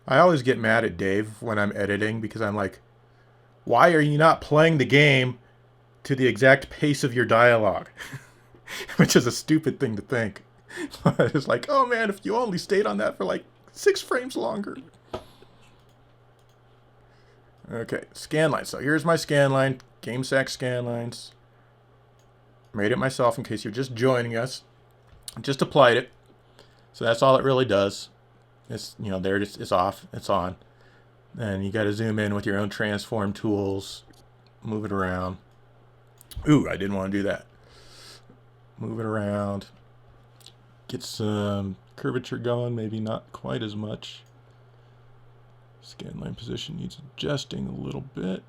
I always get mad at Dave when I'm editing because I'm like, why are you not playing the game to the exact pace of your dialogue? Which is a stupid thing to think. It's like, oh man, if you only stayed on that for like 6 frames longer. Okay, scan line. So here's my scan line, GameSack scan lines. Made it myself in case you're just joining us. Just applied it. So that's all it really does. It's, you know, there it is, it's off, it's on. And you got to zoom in with your own transform tools. Move it around. Ooh, I didn't want to do that. Move it around. Get some curvature going, maybe not quite as much. Scan line position needs adjusting a little bit.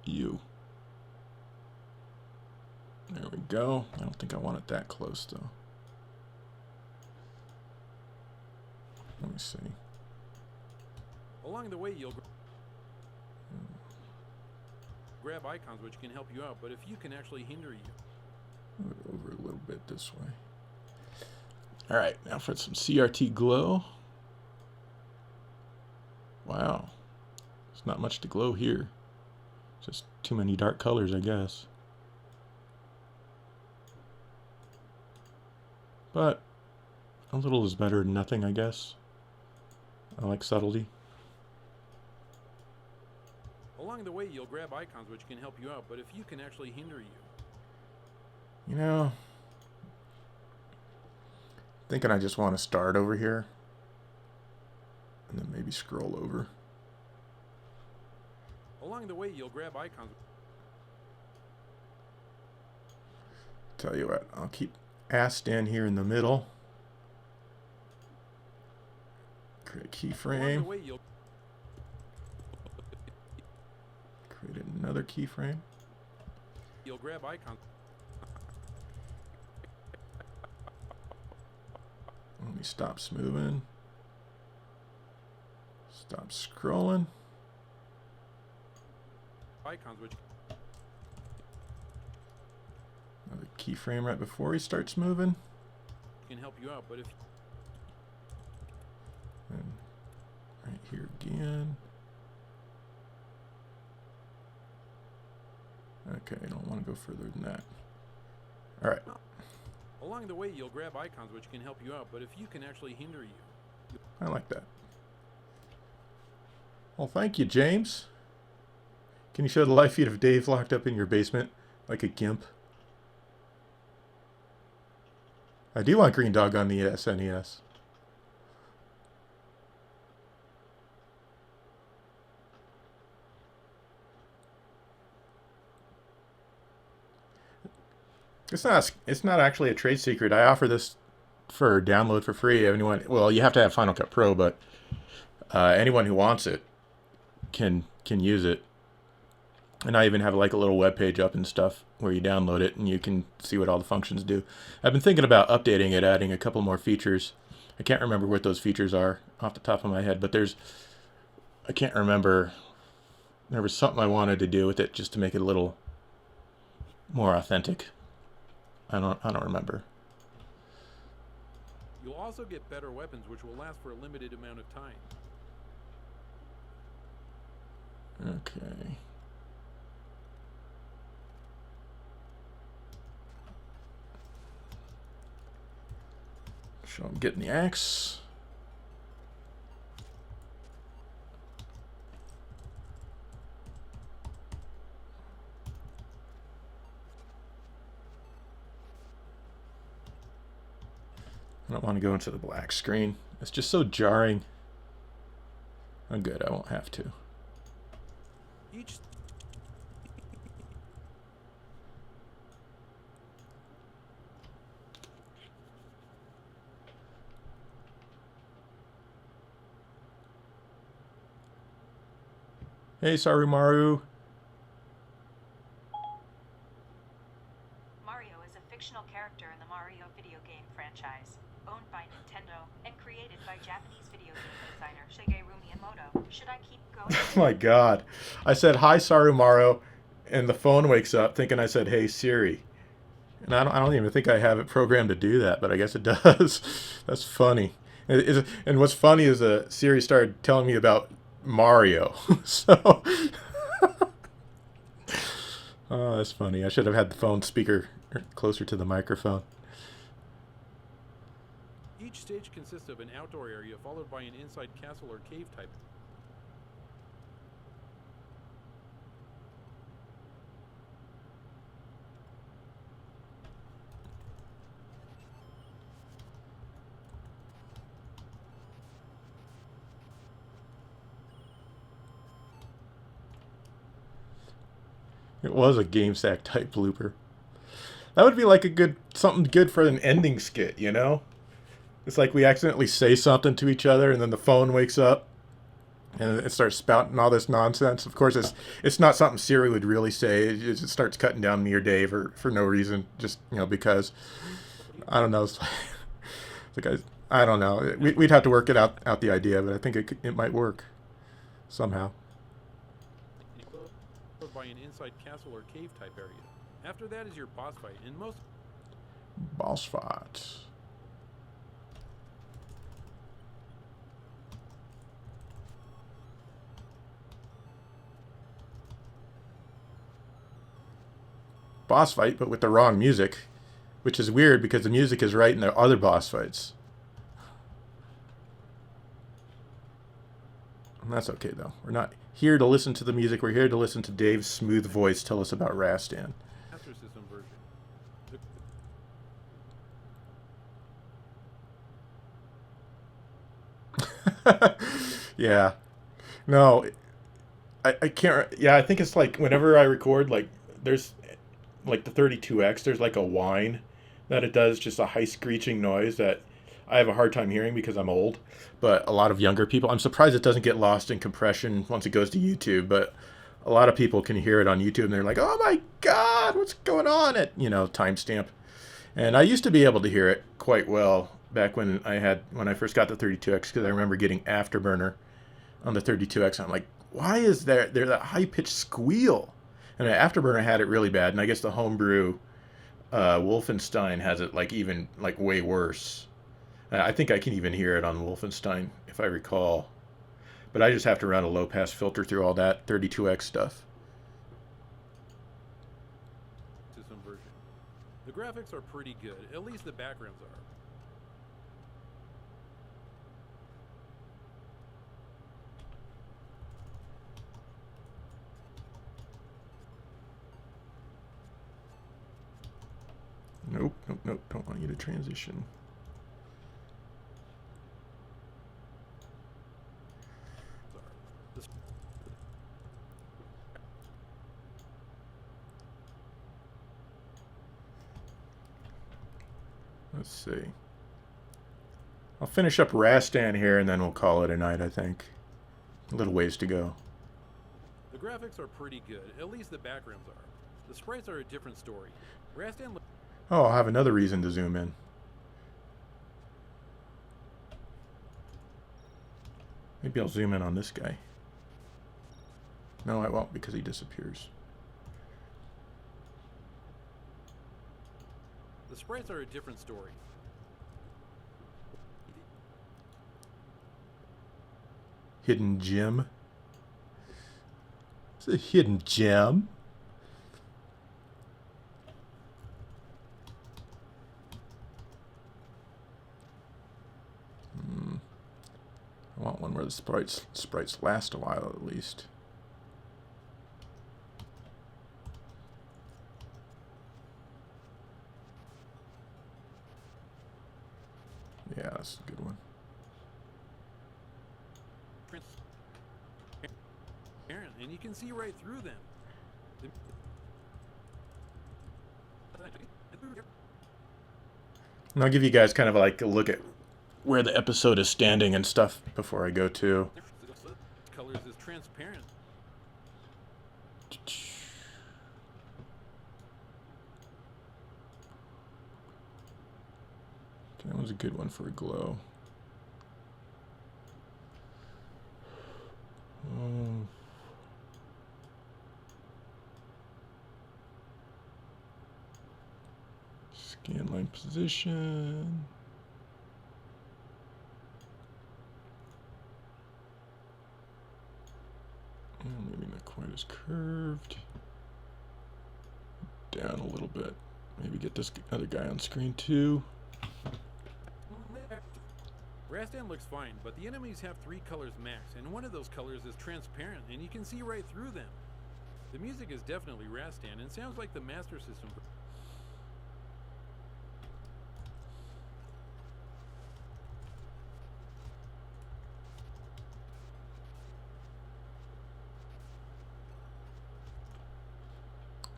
There we go. I don't think I want it that close though. Let me see. Along the way you'll grab icons which can help you out, but a few can actually hinder you. Move it over a little bit this way. Alright, now for some CRT glow. Wow. There's not much to glow here. Just too many dark colors, I guess. But a little is better than nothing, I guess. I like subtlety. Along the way you'll grab icons which can help you out, but a few can actually hinder you. You know, thinking I just want to start over here. And then maybe scroll over. Along the way you'll grab icons. Tell you what, I'll keep Aston here in the middle. Create a keyframe. Create another keyframe. You'll grab icons. Let me stop moving. Stop scrolling. Icons which Another keyframe right before he starts moving. can help you out, but if And right here again. Okay, I don't want to go further than that. All right. along the way you'll grab icons which can help you out, but a few can actually hinder you. I like that. Well, thank you, James. Can you show the live feed of Dave locked up in your basement like a gimp? I do want Green Dog on the SNES. It's not actually a trade secret. I offer this for download for free. Anyone, well, you have to have Final Cut Pro, but anyone who wants it can use it. And I even have like a little web page up and stuff where you download it and you can see what all the functions do. I've been thinking about updating it, adding a couple more features. I can't remember what those features are off the top of my head, but I can't remember. There was something I wanted to do with it just to make it a little more authentic. I don't remember. You'll also get better weapons which will last for a limited amount of time. Okay. So I'm getting the axe. I don't want to go into the black screen. It's just so jarring. I'm good. I won't have to. Each Hey, Sarumaru. Mario is a fictional character in the Mario video game franchise, owned by Nintendo and created by Japanese video game designer Shigeru Miyamoto. Should I keep going? Oh my god. I said, hi, Sarumaru, and the phone wakes up thinking I said, hey, Siri. And I don't even think I have it programmed to do that, but I guess it does. That's funny. And what's funny is Siri started telling me about Mario. So, oh, that's funny. I should have had the phone speaker closer to the microphone. Each stage consists of an outdoor area followed by an inside castle or cave type. It was a GameSack type blooper. That would be like something good for an ending skit, you know? It's like we accidentally say something to each other and then the phone wakes up and it starts spouting all this nonsense. Of course, it's not something Siri would really say. It just starts cutting down me or Dave for no reason, just, because, I don't know. It's like I don't know. We'd have to work it out the idea, but I think it might work somehow. By an inside castle or cave type area. After that is your boss fight, and most Boss fight. Boss fight, but with the wrong music, which is weird because the music is right in the other boss fights. And that's okay though. We're not here to listen to the music. We're here to listen to Dave's smooth voice tell us about Rastan. Master System version. Yeah. No, I can't. Yeah, I think it's like whenever I record, like there's like the 32X, there's like a whine that it does, just a high screeching noise that I have a hard time hearing because I'm old. But a lot of younger people, I'm surprised it doesn't get lost in compression once it goes to YouTube. But a lot of people can hear it on YouTube and they're like, "Oh my God, what's going on?" At timestamp. And I used to be able to hear it quite well back when I first got the 32X, because I remember getting Afterburner on the 32X. I'm like, why is there that high pitched squeal? And Afterburner had it really bad, and I guess the homebrew Wolfenstein has it even way worse. I think I can even hear it on Wolfenstein if I recall. But I just have to run a low pass filter through all that 32X stuff. System version. The graphics are pretty good, at least the backgrounds are. Nope. Don't want you to transition. Let's see. I'll finish up Rastan here and then we'll call it a night, I think. A little ways to go. The graphics are pretty good, at least the backgrounds are. The sprites are a different story. Rastan. Oh, I'll have another reason to zoom in. Maybe I'll zoom in on this guy. No, I won't, because he disappears. The sprites are a different story. Hidden gem. It's a hidden gem. I want one where the sprites last a while at least. Yeah, that's a good one. And you can see right through them. And I'll give you guys kind of a look at where the episode is standing and stuff before I go to. Colors is transparent. That was a good one for a glow. Scan line position. Maybe not quite as curved. Down a little bit. Maybe get this other guy on screen too. Rastan looks fine, but the enemies have 3 colors max, and one of those colors is transparent, and you can see right through them. The music is definitely Rastan, and sounds like the Master System.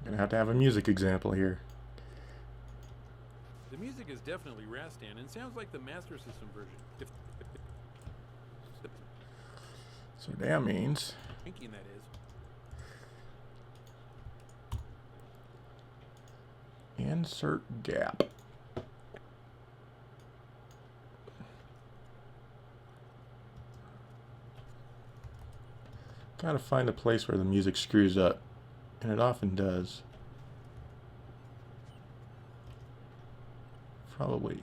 Gonna have to have a music example here. The music is definitely Rastan, and sounds like the Master System version. So that means Thinking that is. insert gap. Gotta find a place where the music screws up, and it often does. Probably.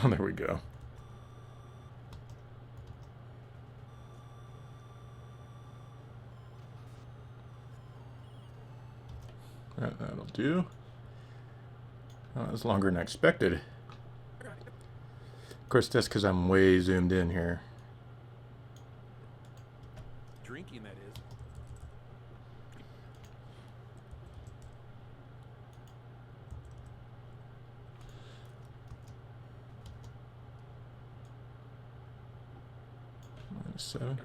Oh, there we go. That'll do. Oh, that's longer than I expected. Of course, that's because I'm way zoomed in here. Drinking, that is. 7.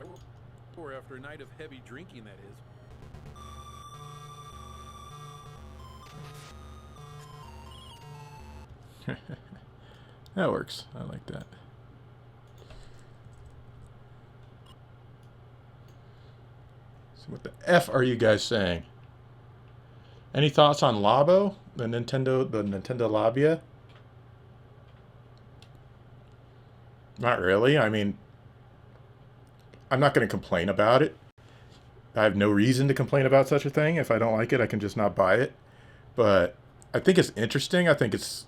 Or after a night of heavy drinking, that is. That works. I like that. So what the F are you guys saying? Any thoughts on Labo? The Nintendo Labia? Not really. I mean, I'm not going to complain about it. I have no reason to complain about such a thing. If I don't like it, I can just not buy it. But I think it's interesting. I think it's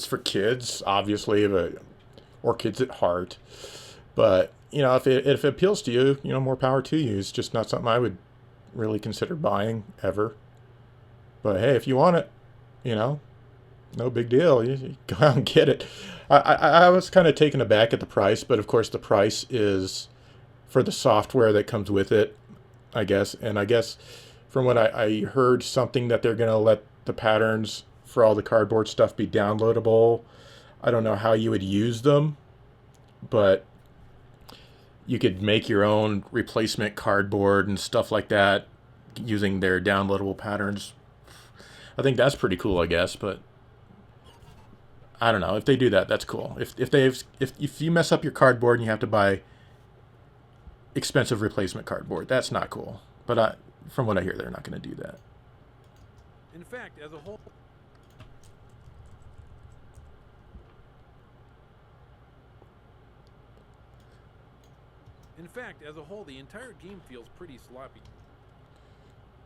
for kids, obviously, but or kids at heart. But you know, if it appeals to you, you know, more power to you. It's just not something I would really consider buying ever. But hey, if you want it, you know, no big deal. You go out and get it. I was kind of taken aback at the price, but of course the price is for the software that comes with it, I guess. And I guess from what I heard, something that they're going to let the patterns for all the cardboard stuff be downloadable. I don't know how you would use them, but you could make your own replacement cardboard and stuff like that using their downloadable patterns. I think that's pretty cool, I guess, but I don't know. If they do that, that's cool. If you mess up your cardboard and you have to buy expensive replacement cardboard, that's not cool. But from what I hear, they're not going to do that. In fact, as a whole, the entire game feels pretty sloppy.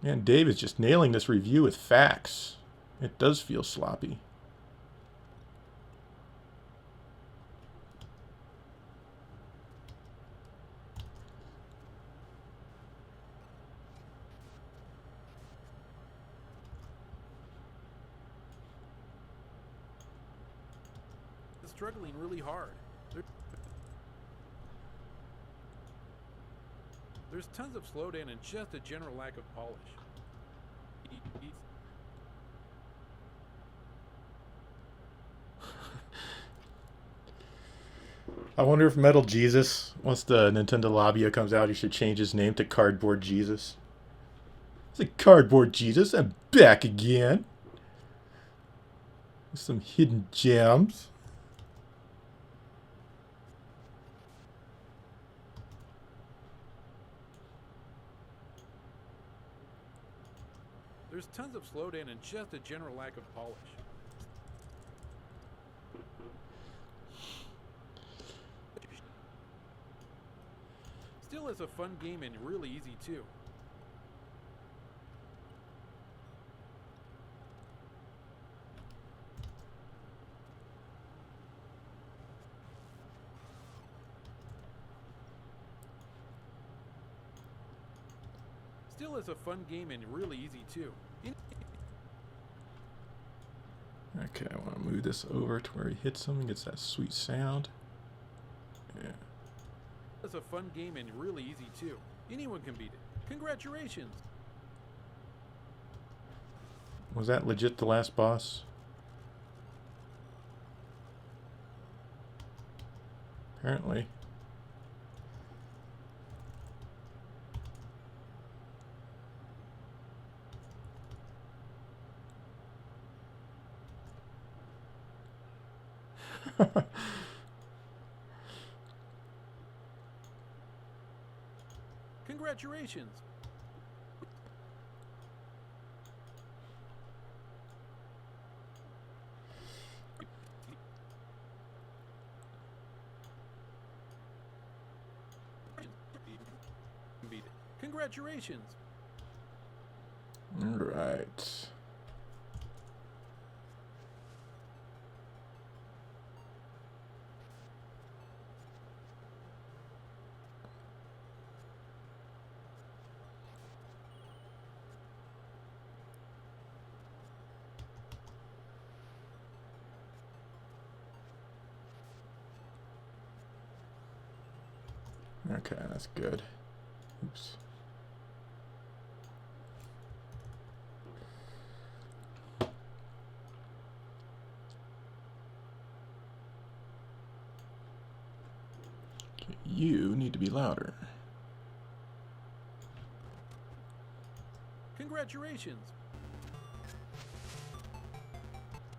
Man, Dave is just nailing this review with facts. It does feel sloppy. It's struggling really hard. There's tons of slowdown and just a general lack of polish. I wonder if Metal Jesus, once the Nintendo Labia comes out, he should change his name to Cardboard Jesus. It's like Cardboard Jesus, I'm back again. With some hidden gems. There's tons of slowdown and just a general lack of polish. Still is a fun game and really easy too. Still is a fun game and really easy too. Okay, I want to move this over to where he hits him and gets that sweet sound. Yeah. It's a fun game and really easy too. Anyone can beat it. Congratulations! Was that legit the last boss? Apparently. Congratulations! Beat it. Congratulations! All right. Okay, that's good. Oops. Okay, You need to be louder. Congratulations!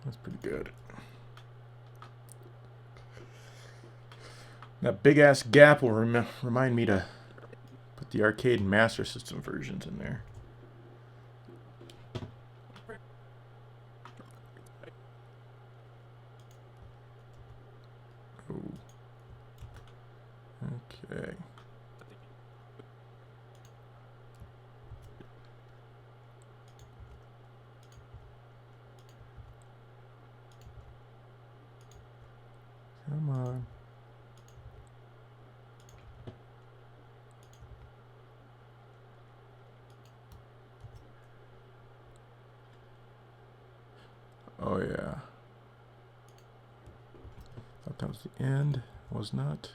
That's pretty good. That big ass gap will remind me to put the arcade and Master System versions in there. Ooh. Okay. Come on. Oh yeah. Thought that was the end. Was not.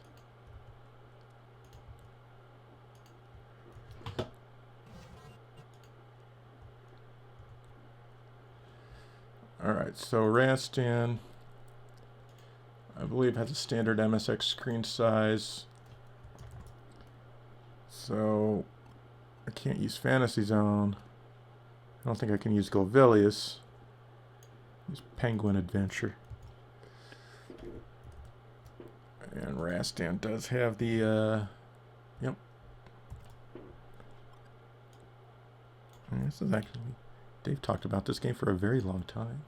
Alright, so Rastan, I believe, has a standard MSX screen size. So I can't use Fantasy Zone. I don't think I can use Golvilius. Use Penguin Adventure. And Rastan does have the, yep. And this is actually, Dave talked about this game for a very long time.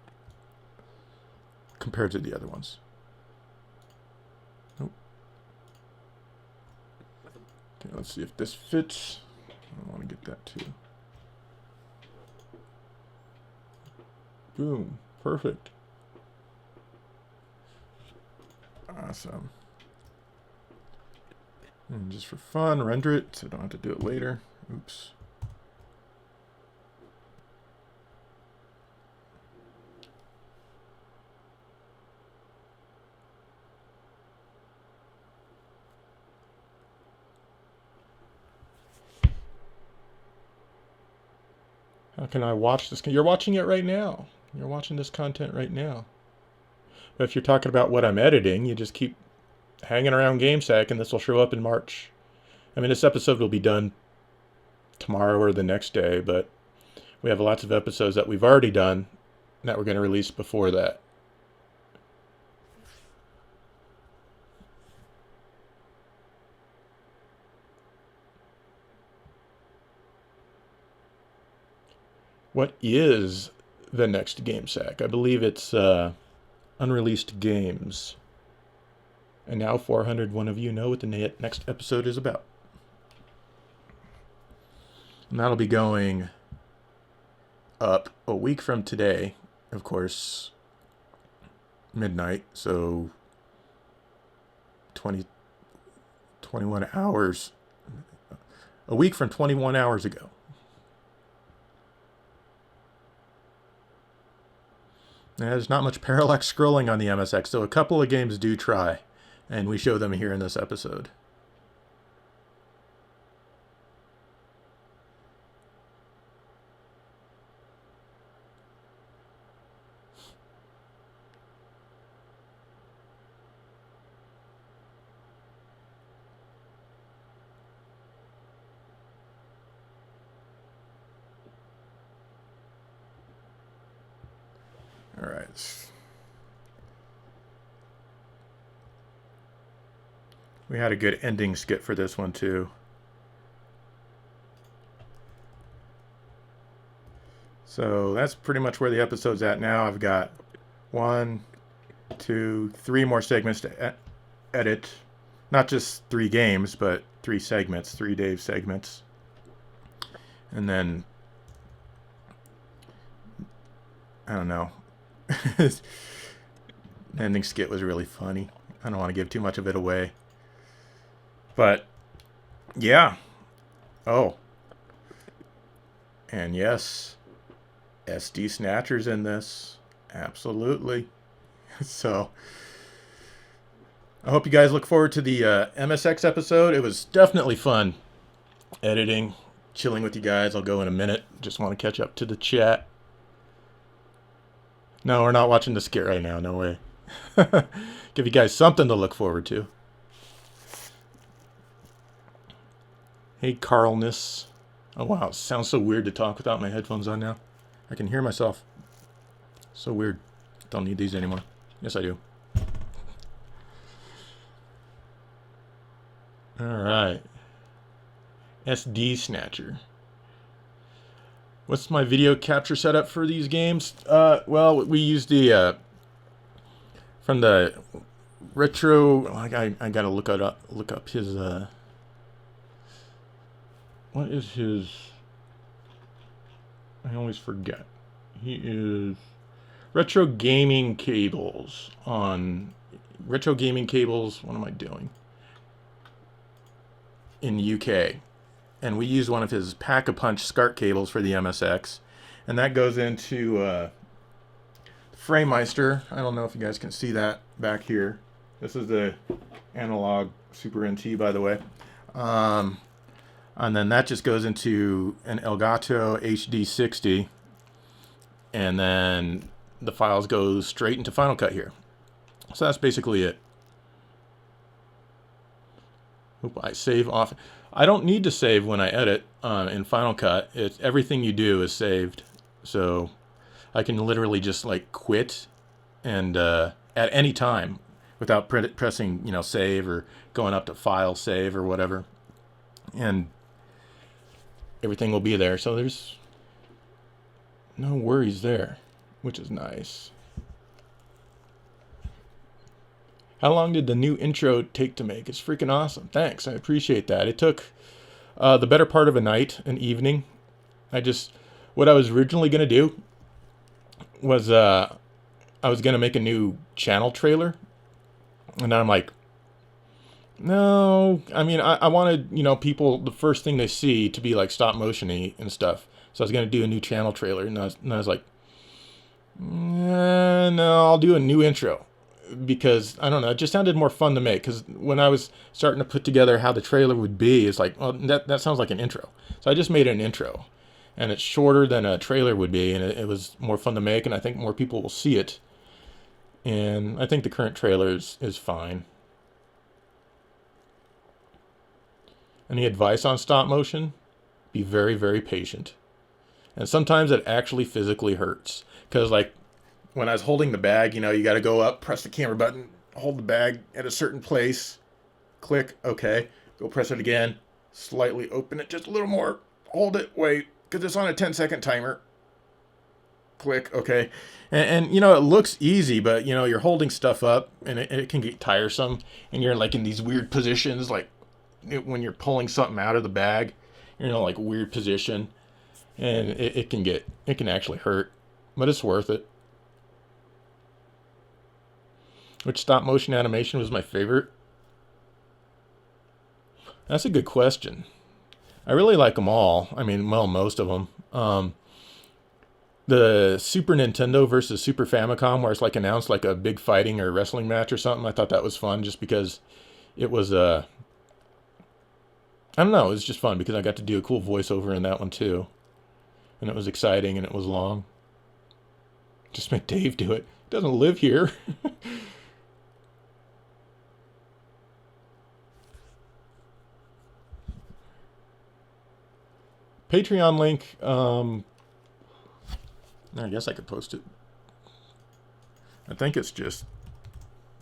Compared to the other ones. Nope. Okay, let's see if this fits. I want to get that too. Boom. Perfect. Awesome. And just for fun, render it so I don't have to do it later. Oops. How can I watch this? You're watching it right now. You're watching this content right now. But if you're talking about what I'm editing, you just keep hanging around GameSack and this will show up in March. I mean, this episode will be done tomorrow or the next day, but we have lots of episodes that we've already done that we're going to release before that. What is the next GameSack? I believe it's unreleased games. And now 401 of you know what the next episode is about. And that'll be going up a week from today, of course, midnight, so 21 hours. A week from 21 hours ago. There's not much parallax scrolling on the MSX, so a couple of games do try, and we show them here in this episode. All right. We had a good ending skit for this one too. So that's pretty much where the episode's at now. I've got 1, 2, 3 more segments to edit. Not just 3 games, but 3 segments, 3 Dave segments. And then, I don't know. The ending skit was really funny. I don't want to give too much of it away. But, yeah. Oh. And yes, SD Snatcher's in this. Absolutely. So, I hope you guys look forward to the MSX episode. It was definitely fun editing, chilling with you guys. I'll go in a minute. Just want to catch up to the chat. No, we're not watching the skit right now. No way. Give you guys something to look forward to. Hey, Carlness. Oh, wow. It sounds so weird to talk without my headphones on now. I can hear myself. So weird. Don't need these anymore. Yes, I do. All right. SD Snatcher. What's my video capture setup for these games? Well, we use the from the retro. I gotta look up his. What is his? I always forget. He is Retro Gaming Cables on Retro Gaming Cables. What am I doing? In the UK. And we use one of his Pack-a-Punch SCART cables for the MSX. And that goes into FrameMeister. I don't know if you guys can see that back here. This is the analog Super NT, by the way. And then that just goes into an Elgato HD60. And then the files go straight into Final Cut here. So that's basically it. Oop, I save off. I don't need to save when I edit in Final Cut. Everything you do is saved. So I can literally just like quit and at any time without pressing, you know, save or going up to file save or whatever. And everything will be there. So there's no worries there, which is nice. How long did the new intro take to make? It's freaking awesome. Thanks. I appreciate that. It took the better part of a night, an evening. What I was originally going to do was I was going to make a new channel trailer. And then I'm like, no, I mean, I wanted, you know, people, the first thing they see to be like stop motion-y and stuff. So I was going to do a new channel trailer. And I was like, no, I'll do a new intro. Because, I don't know, it just sounded more fun to make. Because when I was starting to put together how the trailer would be, it's like, well, that sounds like an intro. So I just made an intro. And it's shorter than a trailer would be. And it was more fun to make. And I think more people will see it. And I think the current trailer is fine. Any advice on stop motion? Be very, very patient. And sometimes it actually physically hurts. Because, like, when I was holding the bag, you know, you got to go up, press the camera button, hold the bag at a certain place, click, okay, go press it again, slightly open it just a little more, hold it, wait, because it's on a 10-second timer, click, okay. And, you know, it looks easy, but, you know, you're holding stuff up, and it can get tiresome, and you're, like, in these weird positions, like, when you're pulling something out of the bag, you're in a, like, weird position, and it can actually hurt, but it's worth it. Which stop motion animation was my favorite? That's a good question. I really like them all. I mean, well, most of them. The Super Nintendo versus Super Famicom, where it's like announced like a big fighting or wrestling match or something. I thought that was fun just because it was I don't know, it was just fun because I got to do a cool voiceover in that one too. And it was exciting and it was long. Just make Dave do it. He doesn't live here. Patreon link, I guess I could post it. I think it's just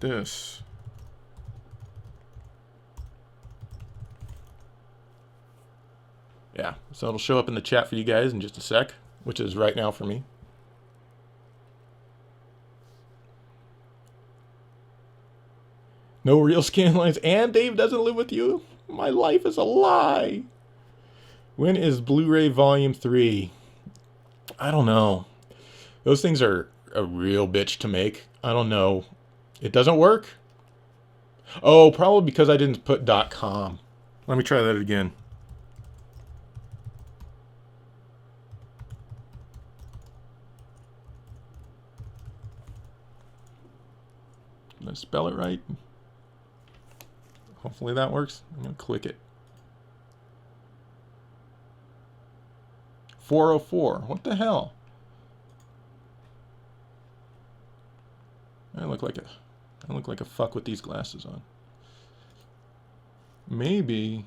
this. Yeah, so it'll show up in the chat for you guys in just a sec, which is right now for me. No real scan lines, and Dave doesn't live with you? My life is a lie. When is Blu-ray Volume 3? I don't know. Those things are a real bitch to make. I don't know. It doesn't work? Oh, probably because I didn't put .com. Let me try that again. Did I spell it right? Hopefully that works. I'm going to click it. 404. What the hell? I look like a fuck with these glasses on. Maybe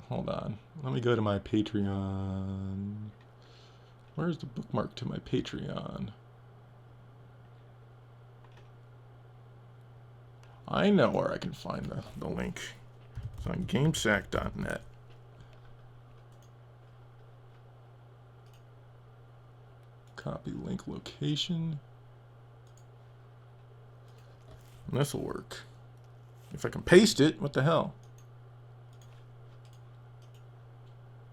Hold on. Let me go to my Patreon. Where's the bookmark to my Patreon? I know where I can find the link. It's on gamesack.net. Copy link location. And this will work. If I can paste it, what the hell?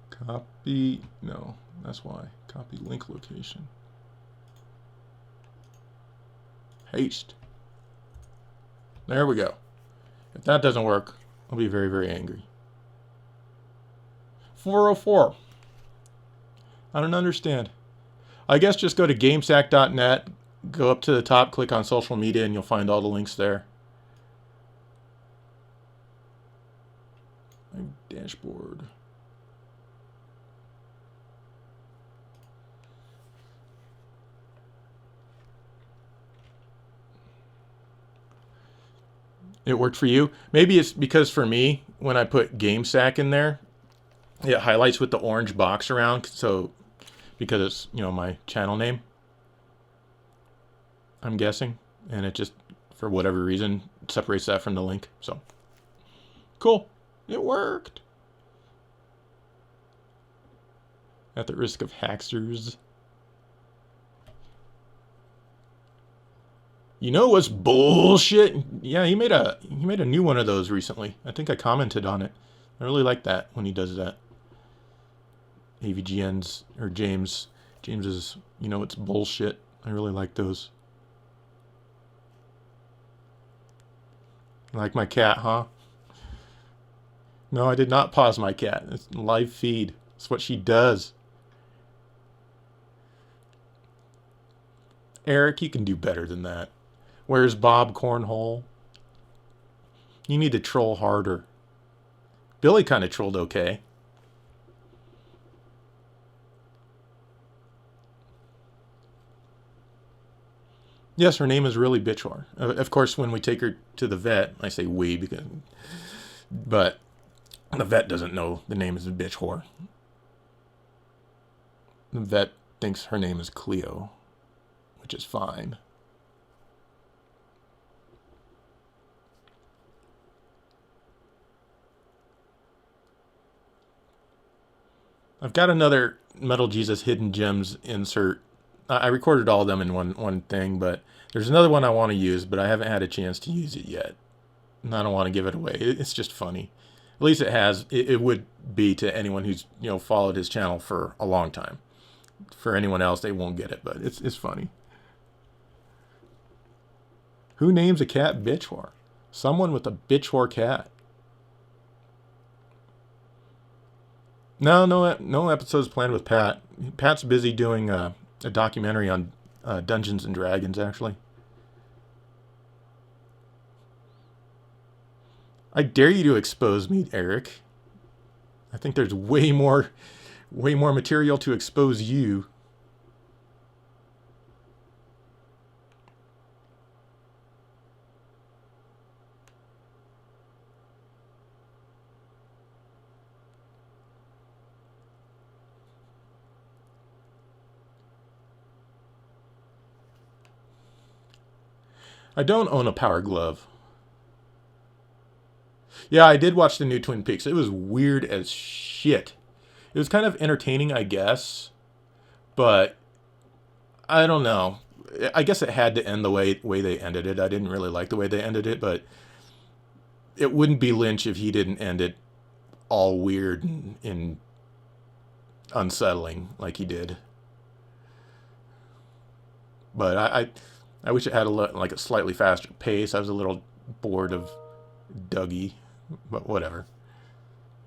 Copy, no, that's why. Copy link location. Paste. There we go. If that doesn't work, I'll be very, very angry. 404. I don't understand. I guess just go to gamesack.net, go up to the top, click on social media, and you'll find all the links there. My dashboard. It worked for you. Maybe it's because for me, when I put GameSack in there, it highlights with the orange box around. So, because it's, you know, my channel name, I'm guessing. And it just, for whatever reason, separates that from the link. So, cool. It worked. At the risk of hacksters. You know what's bullshit? Yeah, he made a new one of those recently. I think I commented on it. I really like that when he does that. AVGN's or James's, you know, it's bullshit. I really like those. Like my cat, huh? No, I did not pause my cat. It's a live feed. It's what she does. Eric, you can do better than that. Where's Bob Cornhole? You need to troll harder. Billy kind of trolled okay. Yes, her name is really Bitch Whore. Of course, when we take her to the vet, I say we because, but the vet doesn't know the name is Bitch Whore. The vet thinks her name is Cleo, which is fine. I've got another Metal Jesus Hidden Gems insert. I recorded all of them in one thing, but there's another one I want to use, but I haven't had a chance to use it yet. And I don't want to give it away. It's just funny. At least it has. It would be to anyone who's, you know, followed his channel for a long time. For anyone else, they won't get it, but it's funny. Who names a cat Bitch Whore? Someone with a Bitch Whore cat. No episodes planned with Pat. Pat's busy doing a documentary on Dungeons and Dragons, actually. I dare you to expose me, Eric. I think there's way more material to expose you. I don't own a Power Glove. Yeah, I did watch the new Twin Peaks. It was weird as shit. It was kind of entertaining, I guess. But I don't know. I guess it had to end the way they ended it. I didn't really like the way they ended it, but it wouldn't be Lynch if he didn't end it all weird and unsettling like he did. But I wish it had like a slightly faster pace. I was a little bored of Dougie, but whatever.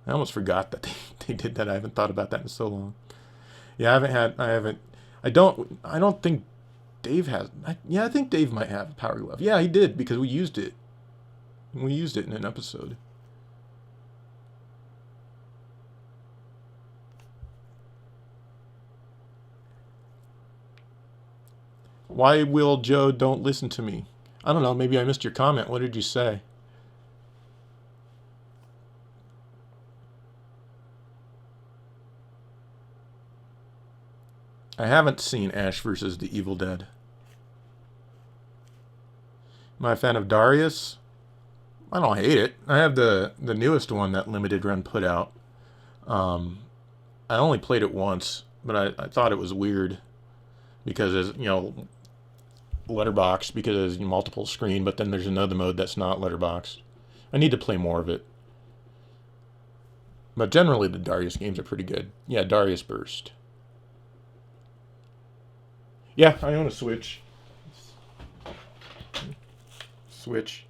I almost forgot that they did that. I haven't thought about that in so long. Yeah, I don't think Dave has. I think Dave might have a Power Glove. Yeah, he did because we used it. We used it in an episode. Why will Joe don't listen to me? I don't know. Maybe I missed your comment. What did you say? I haven't seen Ash versus the Evil Dead. Am I a fan of Darius? I don't hate it. I have the newest one that Limited Run put out. I only played it once, but I thought it was weird because it's, you know, letterbox because it's multiple screen, but then there's another mode that's not letterbox. I need to play more of it. But generally the Darius games are pretty good. Yeah, Darius Burst. Yeah, I own a Switch. Switch.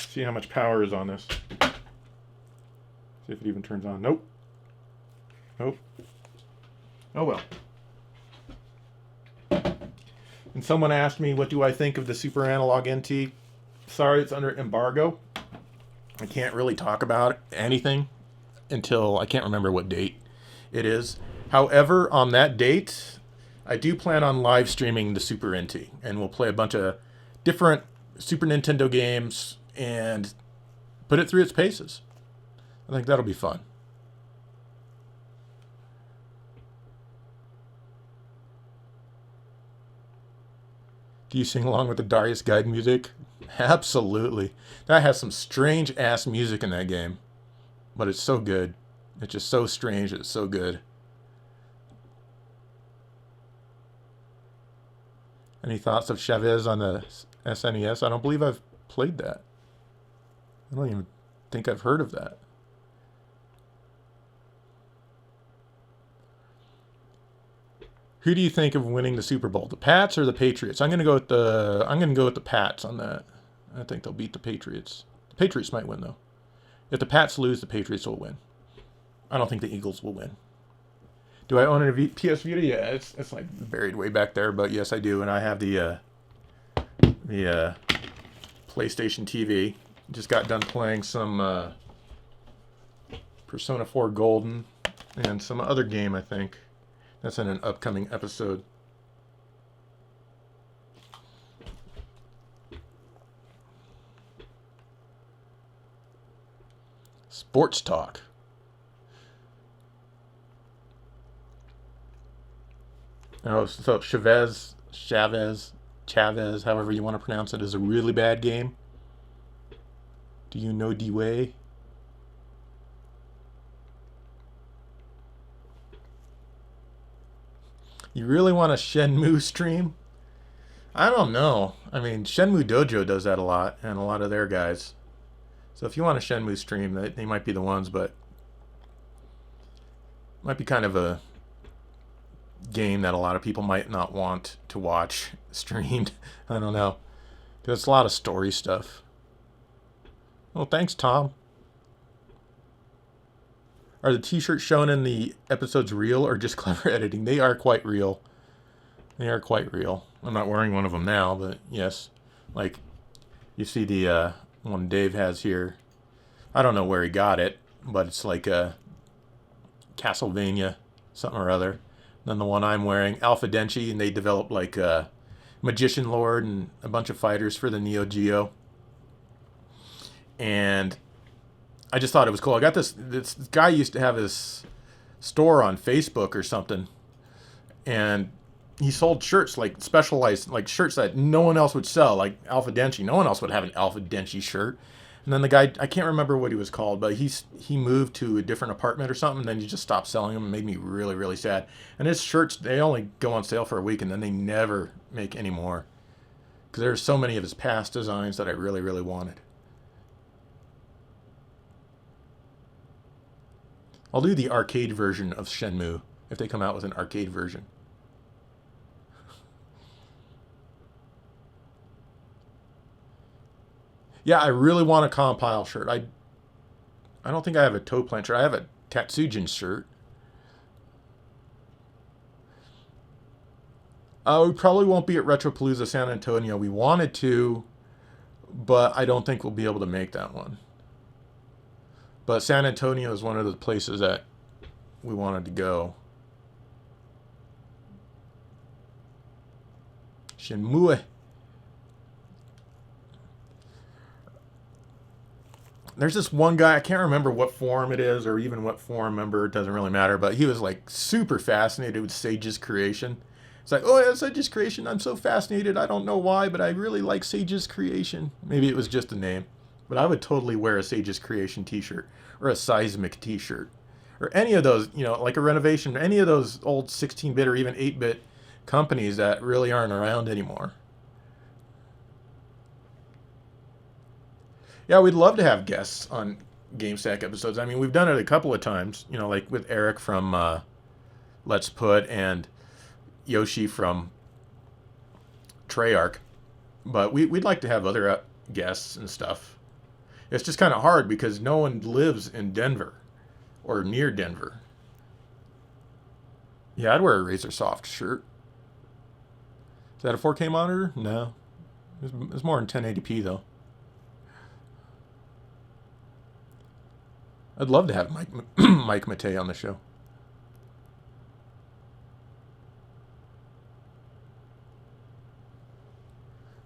See how much power is on this. See if it even turns on. Nope. Nope. Oh well. And someone asked me, what do I think of the Super Analog NT? Sorry, it's under embargo. I can't really talk about anything until I can't remember what date it is. However, on that date, I do plan on live streaming the Super NT, and we'll play a bunch of different Super Nintendo games and put it through its paces. I think that'll be fun. Do you sing along with the Darius Guide music? Absolutely. That has some strange ass music in that game. But it's so good. It's just so strange. It's so good. Any thoughts of Chavez on the SNES? I don't believe I've played that. I don't even think I've heard of that. Who do you think of winning the Super Bowl? The Pats or the Patriots? I'm gonna go with the Pats on that. I think they'll beat the Patriots. The Patriots might win though. If the Pats lose, the Patriots will win. I don't think the Eagles will win. Do I own a PS Vita? Yeah, it's like buried way back there, but yes, I do, and I have the PlayStation TV. Just got done playing some Persona 4 Golden and some other game, I think. That's in an upcoming episode. Sports talk. Oh, so Chavez, however you want to pronounce it, is a really bad game. Do you know D-Way? You really want a Shenmue stream? I don't know. I mean, Shenmue Dojo does that a lot, and a lot of their guys. So if you want a Shenmue stream, they might be the ones, but it might be kind of a game that a lot of people might not want to watch streamed. I don't know. Because it's a lot of story stuff. Well, thanks, Tom. Are the t-shirts shown in the episodes real or just clever editing? They are quite real. They are quite real. I'm not wearing one of them now, but yes. Like, you see the one Dave has here. I don't know where he got it, but it's like a Castlevania, something or other. Then the one I'm wearing, Alpha Denchi, and they developed like a Magician Lord and a bunch of fighters for the Neo Geo. And I just thought it was cool. I got this guy used to have his store on Facebook or something, and he sold shirts, like specialized, like shirts that no one else would sell, like Alpha Denchi. No one else would have an Alpha Denchi shirt. And then the guy, I can't remember what he was called, but he moved to a different apartment or something, and then he just stopped selling them. It made me really, really sad. And his shirts, they only go on sale for a week, and then they never make any more. Because there's so many of his past designs that I really, really wanted. I'll do the arcade version of Shenmue, if they come out with an arcade version. Yeah, I really want a Compile shirt. I don't think I have a Toe Plant shirt. I have a Tatsujin shirt. We probably won't be at Retropalooza San Antonio. We wanted to, but I don't think we'll be able to make that one. But San Antonio is one of the places that we wanted to go. Shenmue. there's this one guy, I can't remember what forum it is or even what forum member, it doesn't really matter, but he was like super fascinated with Sage's creation. It's like, oh yeah, Sage's creation, I'm so fascinated, I don't know why, but I really like Sage's creation. Maybe it was just a name, but I would totally wear a Sage's creation t-shirt or a Seismic t-shirt or any of those, you know, like a Renovation, any of those old 16-bit or even 8-bit companies that really aren't around anymore. Yeah, we'd love to have guests on GameStack episodes. I mean, we've done it a couple of times, you know, like with Eric from Let's Put and Yoshi from Treyarch. But we'd like to have other guests and stuff. It's just kind of hard because no one lives in Denver or near Denver. Yeah, I'd wear a Razer Soft shirt. Is that a 4K monitor? No. It's more in 1080p though. I'd love to have Mike Matei on the show.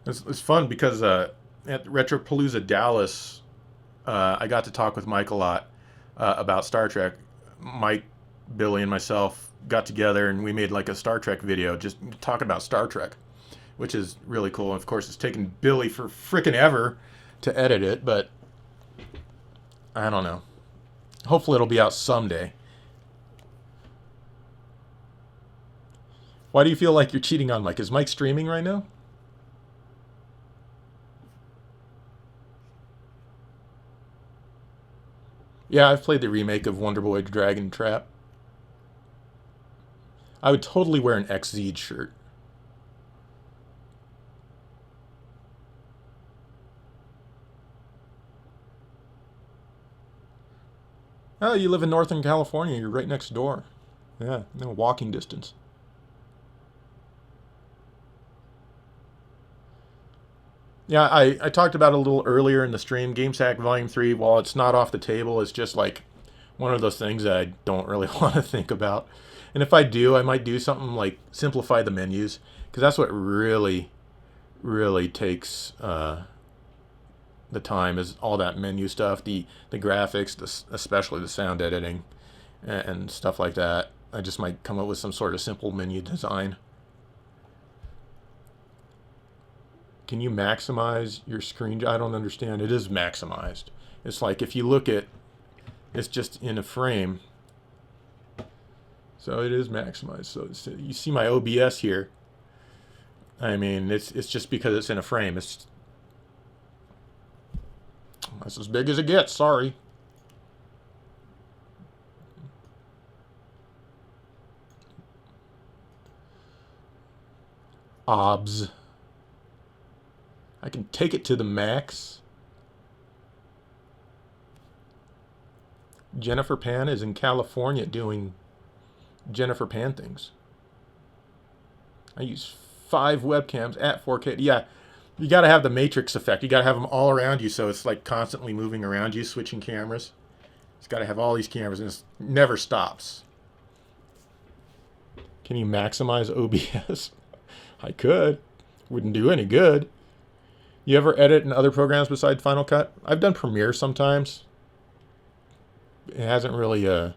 It's fun because at Retropalooza Dallas, I got to talk with Mike a lot about Star Trek. Mike, Billy, and myself got together and we made like a Star Trek video just talking about Star Trek, which is really cool. And of course, it's taken Billy for frickin' ever to edit it, but I don't know. Hopefully it'll be out someday. Why do you feel like you're cheating on Mike? Is Mike streaming right now? Yeah, I've played the remake of Wonder Boy Dragon Trap. I would totally wear an XZ shirt. Oh, you live in Northern California. You're right next door. Yeah, no walking distance. Yeah, I talked about it a little earlier in the stream. GameSack Volume 3, while it's not off the table, it's just like one of those things that I don't really want to think about. And if I do, I might do something like simplify the menus, because that's what really, really takes the time, is all that menu stuff, the graphics, especially the sound editing and stuff like that. I just might come up with some sort of simple menu design. Can you maximize your screen? I don't understand. It is maximized. It's like if you look at, it's just in a frame. So it is maximized. So you see my OBS here. I mean, it's just because it's in a frame. That's as big as it gets. Sorry. OBS. I can take it to the max. Jennifer Pan is in California doing Jennifer Pan things. I use 5 webcams at 4K. Yeah, you got to have the matrix effect. You got to have them all around you, so it's like constantly moving around you, switching cameras. It's got to have all these cameras, and it never stops. Can you maximize OBS? I could. Wouldn't do any good. You ever edit in other programs besides Final Cut? I've done Premiere sometimes. It hasn't really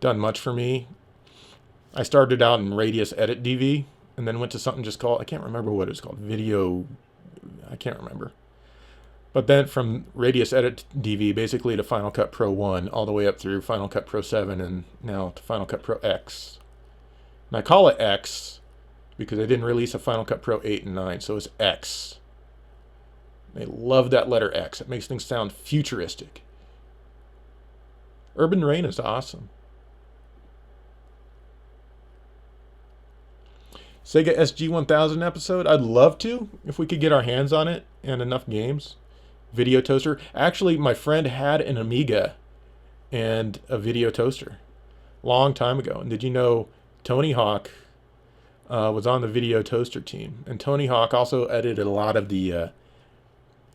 done much for me. I started out in Radius Edit DV and then went to something just called, I can't remember what it was called, Video, I can't remember. But then from Radius Edit DV basically to Final Cut Pro 1 all the way up through Final Cut Pro 7 and now to Final Cut Pro X. And I call it X because I didn't release a Final Cut Pro 8 and 9, so it's X. They love that letter X. It makes things sound futuristic. Urban Rain is awesome. Sega SG-1000 episode? I'd love to, if we could get our hands on it and enough games. Video toaster. Actually, my friend had an Amiga and a video toaster long time ago. And did you know Tony Hawk was on the video toaster team? And Tony Hawk also edited a lot of the...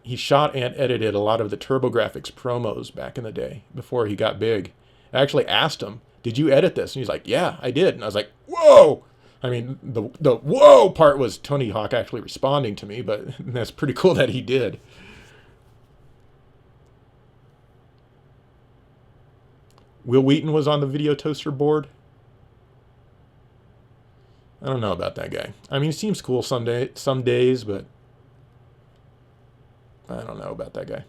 he shot and edited a lot of the TurboGrafx promos back in the day before he got big. I actually asked him, did you edit this? And he's like, yeah, I did. And I was like, whoa! I mean, the whoa part was Tony Hawk actually responding to me, but that's pretty cool that he did. Will Wheaton was on the video toaster board. I don't know about that guy. I mean, he seems cool some days, but I don't know about that guy.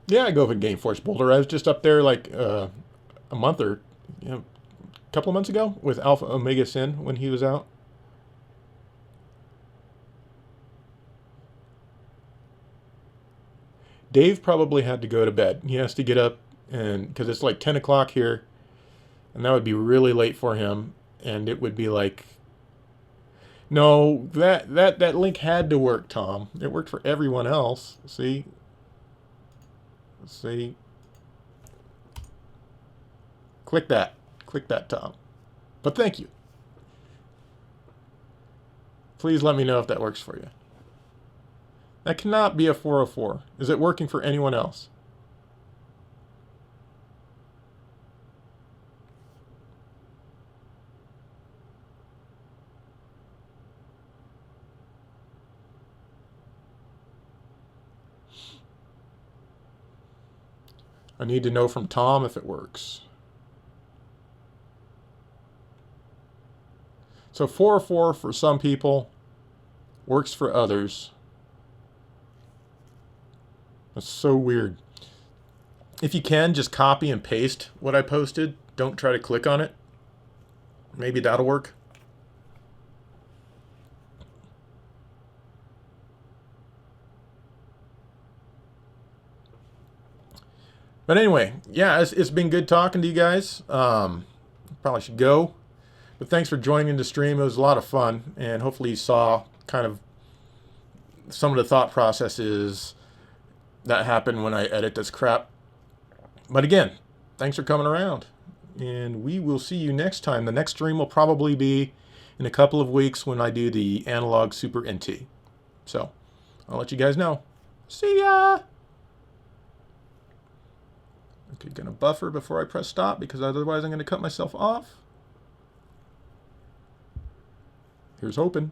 Yeah, I go with Game Force Boulder. I was just up there like a month or a couple of months ago with Alpha Omega Sin when he was out. Dave probably had to go to bed. He has to get up, and because it's like 10 o'clock here, and that would be really late for him, and it would be like, no, that link had to work, Tom. It worked for everyone else. See, click that, Tom. But thank you. Please let me know if that works for you. That cannot be a 404. Is it working for anyone else? I need to know from Tom if it works. So 404 for some people, works for others. That's so weird. If you can, just copy and paste what I posted. Don't try to click on it. Maybe that'll work. But anyway, yeah, it's been good talking to you guys. Probably should go. But thanks for joining the stream. It was a lot of fun. And hopefully you saw kind of some of the thought processes that happen when I edit this crap. But again, thanks for coming around. And we will see you next time. The next stream will probably be in a couple of weeks when I do the Analog Super NT. So, I'll let you guys know. See ya! Okay, gonna buffer before I press stop because otherwise I'm gonna cut myself off. Here's hoping.